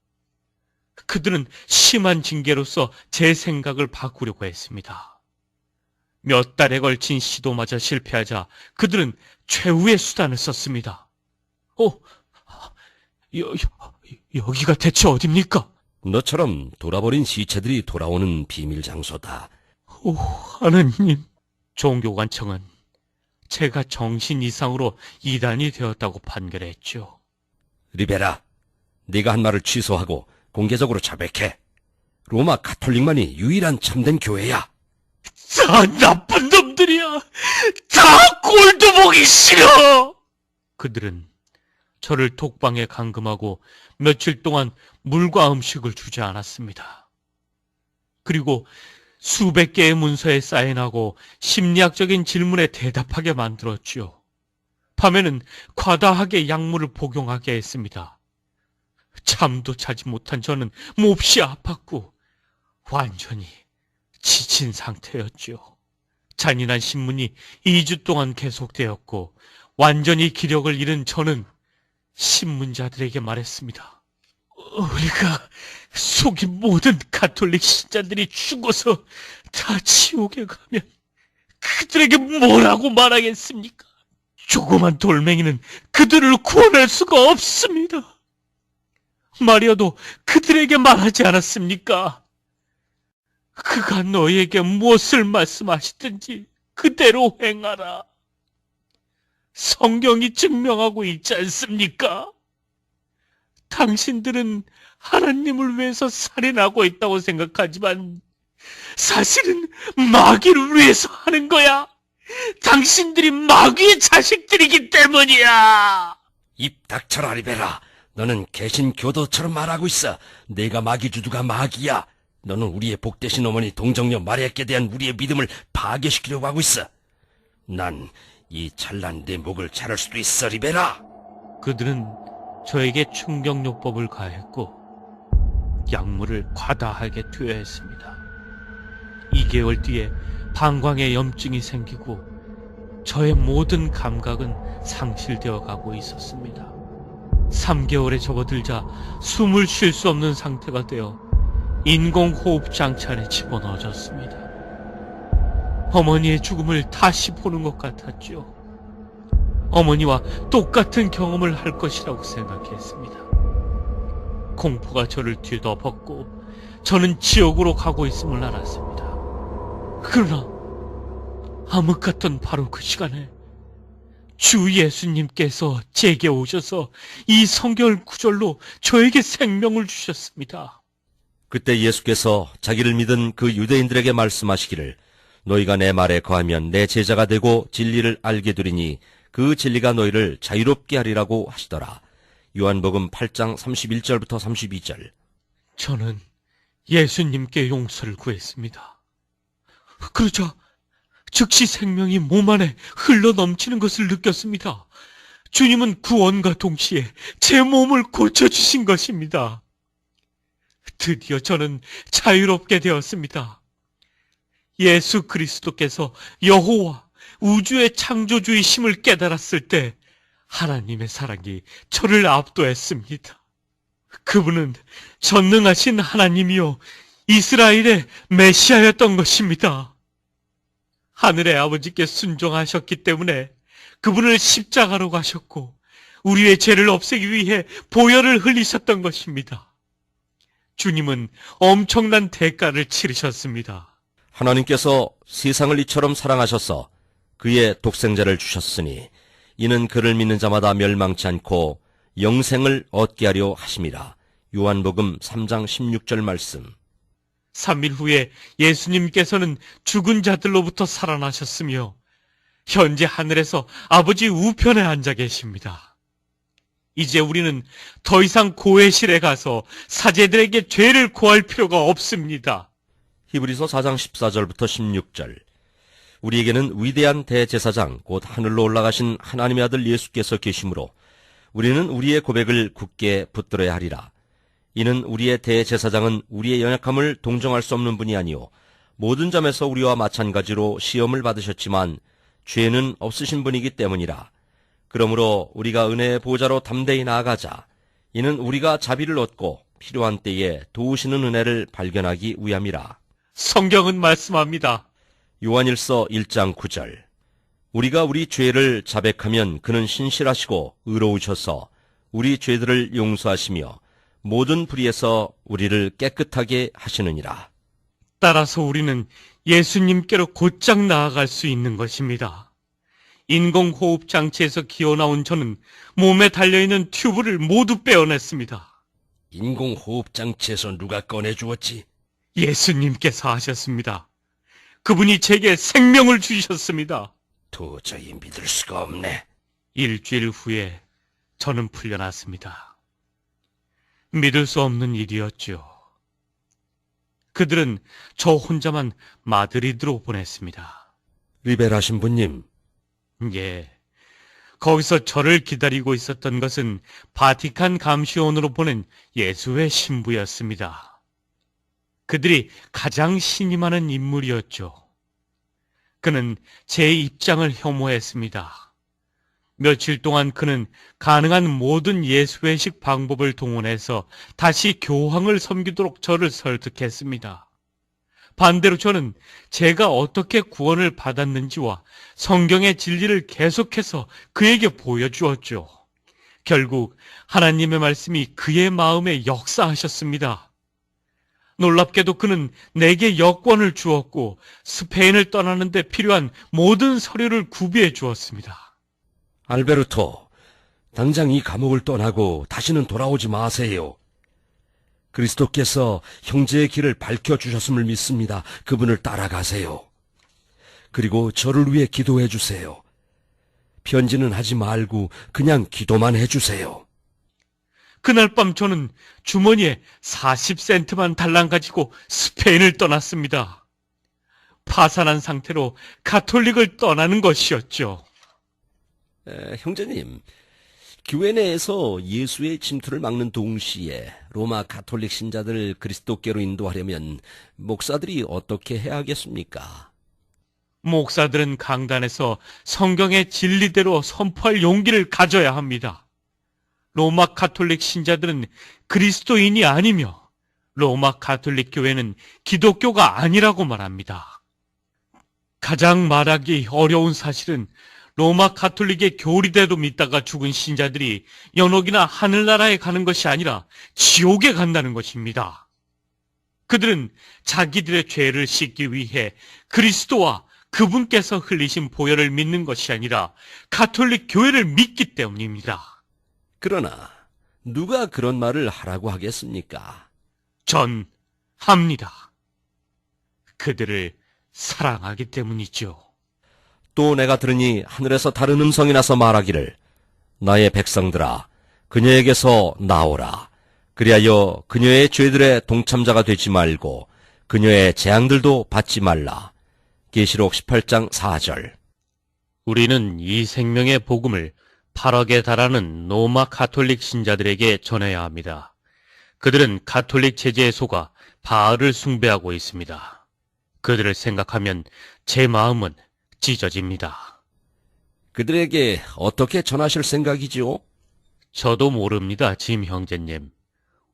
그들은 심한 징계로서 제 생각을 바꾸려고 했습니다. 몇 달에 걸친 시도마저 실패하자 그들은 최후의 수단을 썼습니다. 여기가 대체 어딥니까? 너처럼 돌아버린 시체들이 돌아오는 비밀 장소다. 오, 하나님. 종교관청은 제가 정신 이상으로 이단이 되었다고 판결했죠. 리베라, 네가 한 말을 취소하고 공개적으로 자백해. 로마 가톨릭만이 유일한 참된 교회야. 다 나쁜 놈들이야. 다 꼴도 보기 싫어. 그들은 저를 독방에 감금하고 며칠 동안 물과 음식을 주지 않았습니다. 그리고 수백 개의 문서에 사인하고 심리학적인 질문에 대답하게 만들었지요. 밤에는 과다하게 약물을 복용하게 했습니다. 잠도 자지 못한 저는 몹시 아팠고 완전히 지친 상태였죠. 잔인한 신문이 2주 동안 계속되었고 완전히 기력을 잃은 저는 신문자들에게 말했습니다. 우리가 속인 모든 가톨릭 신자들이 죽어서 다 지옥에 가면 그들에게 뭐라고 말하겠습니까? 조그만 돌멩이는 그들을 구원할 수가 없습니다. 마리아도 그들에게 말하지 않았습니까? 그가 너희에게 무엇을 말씀하시든지 그대로 행하라. 성경이 증명하고 있지 않습니까? 당신들은 하나님을 위해서 살인하고 있다고 생각하지만 사실은 마귀를 위해서 하는 거야. 당신들이 마귀의 자식들이기 때문이야. 입 닥쳐라, 리베라. 너는 개신 교도처럼 말하고 있어. 내가 마귀주 누가 마귀야. 너는 우리의 복되신 어머니 동정녀 마리아께 대한 우리의 믿음을 파괴시키려고 하고 있어. 난 이 찬란 내 목을 자를 수도 있어, 리베라. 그들은 저에게 충격요법을 가했고 약물을 과다하게 투여했습니다. 2개월 뒤에 방광에 염증이 생기고 저의 모든 감각은 상실되어 가고 있었습니다. 3개월에 접어들자 숨을 쉴 수 없는 상태가 되어 인공호흡 장치 안에 집어넣어졌습니다. 어머니의 죽음을 다시 보는 것 같았죠. 어머니와 똑같은 경험을 할 것이라고 생각했습니다. 공포가 저를 뒤덮었고 저는 지옥으로 가고 있음을 알았습니다. 그러나 암흑 같던 바로 그 시간에 주 예수님께서 제게 오셔서 이 성경 구절로 저에게 생명을 주셨습니다. 그때 예수께서 자기를 믿은 그 유대인들에게 말씀하시기를 너희가 내 말에 거하면 내 제자가 되고 진리를 알게 되리니 그 진리가 너희를 자유롭게 하리라고 하시더라. 요한복음 8장 31절부터 32절. 저는 예수님께 용서를 구했습니다. 그러자 즉시 생명이 몸 안에 흘러넘치는 것을 느꼈습니다. 주님은 구원과 동시에 제 몸을 고쳐주신 것입니다. 드디어 저는 자유롭게 되었습니다. 예수 그리스도께서 여호와 우주의 창조주이심을 깨달았을 때 하나님의 사랑이 저를 압도했습니다. 그분은 전능하신 하나님이요 이스라엘의 메시아였던 것입니다. 하늘의 아버지께 순종하셨기 때문에 그분을 십자가로 가셨고 우리의 죄를 없애기 위해 보혈을 흘리셨던 것입니다. 주님은 엄청난 대가를 치르셨습니다. 하나님께서 세상을 이처럼 사랑하셔서 그의 독생자를 주셨으니 이는 그를 믿는 자마다 멸망치 않고 영생을 얻게 하려 하심이라. 요한복음 3장 16절 말씀. 3일 후에 예수님께서는 죽은 자들로부터 살아나셨으며 현재 하늘에서 아버지 우편에 앉아 계십니다. 이제 우리는 더 이상 고해실에 가서 사제들에게 죄를 고할 필요가 없습니다. 히브리서 4장 14절부터 16절. 우리에게는 위대한 대제사장 곧 하늘로 올라가신 하나님의 아들 예수께서 계시므로 우리는 우리의 고백을 굳게 붙들어야 하리라. 이는 우리의 대제사장은 우리의 연약함을 동정할 수 없는 분이 아니요 모든 점에서 우리와 마찬가지로 시험을 받으셨지만 죄는 없으신 분이기 때문이라. 그러므로 우리가 은혜의 보좌로 담대히 나아가자. 이는 우리가 자비를 얻고 필요한 때에 도우시는 은혜를 발견하기 위함이라. 성경은 말씀합니다. 요한일서 1장 9절. 우리가 우리 죄를 자백하면 그는 신실하시고 의로우셔서 우리 죄들을 용서하시며 모든 불의에서 우리를 깨끗하게 하시느니라. 따라서 우리는 예수님께로 곧장 나아갈 수 있는 것입니다. 인공호흡 장치에서 기어나온 저는 몸에 달려있는 튜브를 모두 빼어냈습니다. 인공호흡 장치에서 누가 꺼내주었지? 예수님께서 하셨습니다. 그분이 제게 생명을 주셨습니다. 도저히 믿을 수가 없네. 일주일 후에 저는 풀려났습니다. 믿을 수 없는 일이었죠. 그들은 저 혼자만 마드리드로 보냈습니다. 리베라 신부님, 예. 거기서 저를 기다리고 있었던 것은 바티칸 감시원으로 보낸 예수의 신부였습니다. 그들이 가장 신임하는 인물이었죠. 그는 제 입장을 혐오했습니다. 며칠 동안 그는 가능한 모든 예수회식 방법을 동원해서 다시 교황을 섬기도록 저를 설득했습니다. 반대로 저는 제가 어떻게 구원을 받았는지와 성경의 진리를 계속해서 그에게 보여주었죠. 결국 하나님의 말씀이 그의 마음에 역사하셨습니다. 놀랍게도 그는 내게 여권을 주었고 스페인을 떠나는 데 필요한 모든 서류를 구비해 주었습니다. 알베르토, 당장 이 감옥을 떠나고 다시는 돌아오지 마세요. 그리스도께서 형제의 길을 밝혀주셨음을 믿습니다. 그분을 따라가세요. 그리고 저를 위해 기도해 주세요. 편지는 하지 말고 그냥 기도만 해주세요. 그날 밤 저는 주머니에 40센트만 달랑 가지고 스페인을 떠났습니다. 파산한 상태로 가톨릭을 떠나는 것이었죠. 형제님, 교회 내에서 예수의 침투를 막는 동시에 로마 가톨릭 신자들을 그리스도께로 인도하려면 목사들이 어떻게 해야 하겠습니까? 목사들은 강단에서 성경의 진리대로 선포할 용기를 가져야 합니다. 로마 가톨릭 신자들은 그리스도인이 아니며 로마 가톨릭 교회는 기독교가 아니라고 말합니다. 가장 말하기 어려운 사실은 로마 가톨릭의 교리대로 믿다가 죽은 신자들이 연옥이나 하늘나라에 가는 것이 아니라 지옥에 간다는 것입니다. 그들은 자기들의 죄를 씻기 위해 그리스도와 그분께서 흘리신 보혈을 믿는 것이 아니라 가톨릭 교회를 믿기 때문입니다. 그러나 누가 그런 말을 하라고 하겠습니까? 전 합니다. 그들을 사랑하기 때문이죠. 또 내가 들으니 하늘에서 다른 음성이 나서 말하기를 나의 백성들아 그녀에게서 나오라. 그리하여 그녀의 죄들의 동참자가 되지 말고 그녀의 재앙들도 받지 말라. 계시록 18장 4절. 우리는 이 생명의 복음을 8억에 달하는 로마 가톨릭 신자들에게 전해야 합니다. 그들은 가톨릭 체제에 속아 바알을 숭배하고 있습니다. 그들을 생각하면 제 마음은 찢어집니다. 그들에게 어떻게 전하실 생각이지요? 저도 모릅니다, 짐 형제님.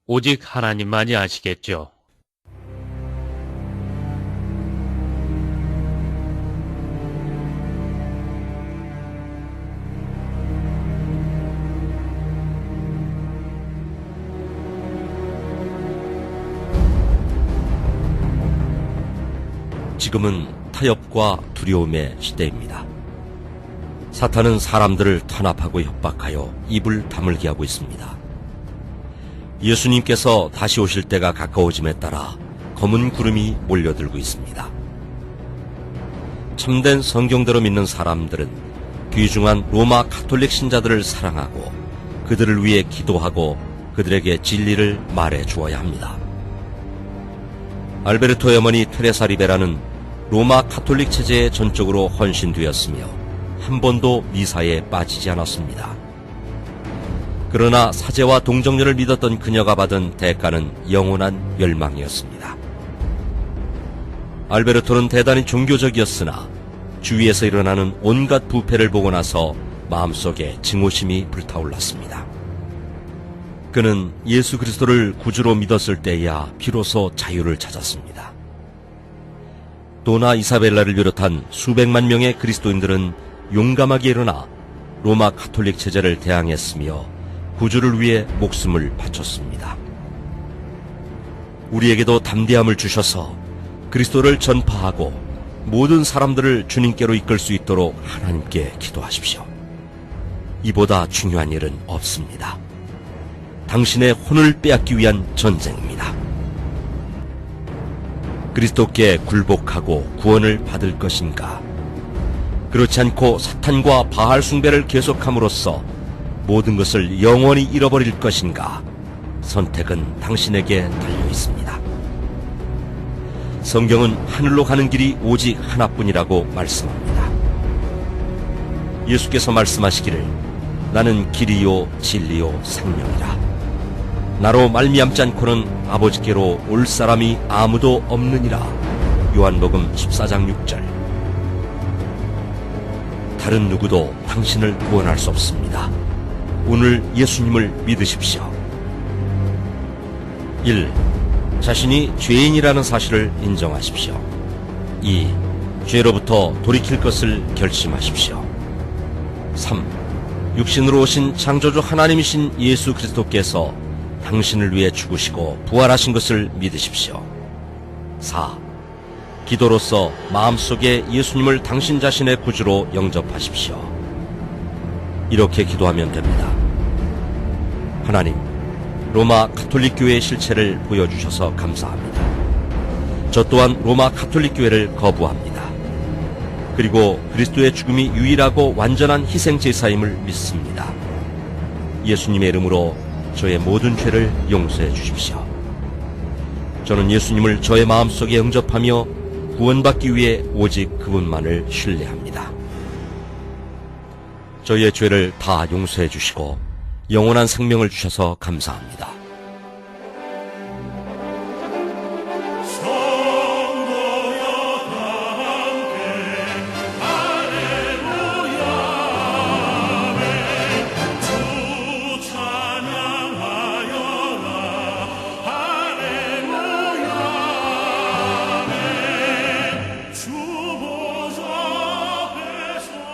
오직 하나님만이 아시겠죠. 지금은 타협과 두려움의 시대입니다. 사탄은 사람들을 탄압하고 협박하여 입을 다물게 하고 있습니다. 예수님께서 다시 오실 때가 가까워짐에 따라 검은 구름이 몰려들고 있습니다. 참된 성경대로 믿는 사람들은 귀중한 로마 가톨릭 신자들을 사랑하고 그들을 위해 기도하고 그들에게 진리를 말해 주어야 합니다. 알베르토의 어머니 테레사 리베라는 로마 가톨릭 체제에 전적으로 헌신되었으며 한 번도 미사에 빠지지 않았습니다. 그러나 사제와 동정녀를 믿었던 그녀가 받은 대가는 영원한 멸망이었습니다. 알베르토는 대단히 종교적이었으나 주위에서 일어나는 온갖 부패를 보고 나서 마음속에 증오심이 불타올랐습니다. 그는 예수 그리스도를 구주로 믿었을 때야 비로소 자유를 찾았습니다. 도나 이사벨라를 비롯한 수백만 명의 그리스도인들은 용감하게 일어나 로마 가톨릭 체제를 대항했으며 구주를 위해 목숨을 바쳤습니다. 우리에게도 담대함을 주셔서 그리스도를 전파하고 모든 사람들을 주님께로 이끌 수 있도록 하나님께 기도하십시오. 이보다 중요한 일은 없습니다. 당신의 혼을 빼앗기 위한 전쟁입니다. 그리스도께 굴복하고 구원을 받을 것인가? 그렇지 않고 사탄과 바알 숭배를 계속함으로써 모든 것을 영원히 잃어버릴 것인가? 선택은 당신에게 달려 있습니다. 성경은 하늘로 가는 길이 오직 하나뿐이라고 말씀합니다. 예수께서 말씀하시기를 나는 길이요 진리요 생명이라. 나로 말미암지 않고는 아버지께로 올 사람이 아무도 없느니라. 요한복음 14장 6절. 다른 누구도 당신을 구원할 수 없습니다. 오늘 예수님을 믿으십시오. 1. 자신이 죄인이라는 사실을 인정하십시오. 2. 죄로부터 돌이킬 것을 결심하십시오. 3. 육신으로 오신 창조주 하나님이신 예수 그리스도께서 당신을 위해 죽으시고 부활하신 것을 믿으십시오. 4. 기도로서 마음속에 예수님을 당신 자신의 구주로 영접하십시오. 이렇게 기도하면 됩니다. 하나님, 로마 가톨릭 교회의 실체를 보여주셔서 감사합니다. 저 또한 로마 가톨릭 교회를 거부합니다. 그리고 그리스도의 죽음이 유일하고 완전한 희생 제사임을 믿습니다. 예수님의 이름으로 저의 모든 죄를 용서해 주십시오. 저는 예수님을 저의 마음속에 영접하며 구원받기 위해 오직 그분만을 신뢰합니다. 저의 죄를 다 용서해 주시고 영원한 생명을 주셔서 감사합니다.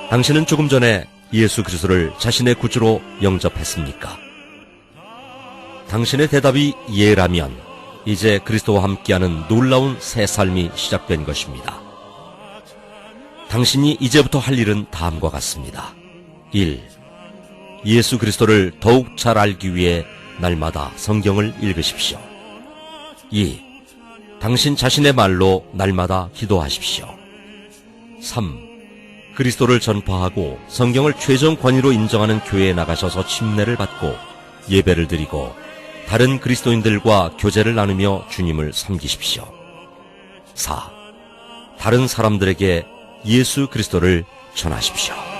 당신은 조금 전에 예수 그리스도를 자신의 구주로 영접했습니까? 당신의 대답이 예라면 이제 그리스도와 함께하는 놀라운 새 삶이 시작된 것입니다. 당신이 이제부터 할 일은 다음과 같습니다. 1. 예수 그리스도를 더욱 잘 알기 위해 날마다 성경을 읽으십시오. 2. 당신 자신의 말로 날마다 기도하십시오. 3. 그리스도를 전파하고 성경을 최종 권위로 인정하는 교회에 나가셔서 침례를 받고 예배를 드리고 다른 그리스도인들과 교제를 나누며 주님을 섬기십시오. 4. 다른 사람들에게 예수 그리스도를 전하십시오.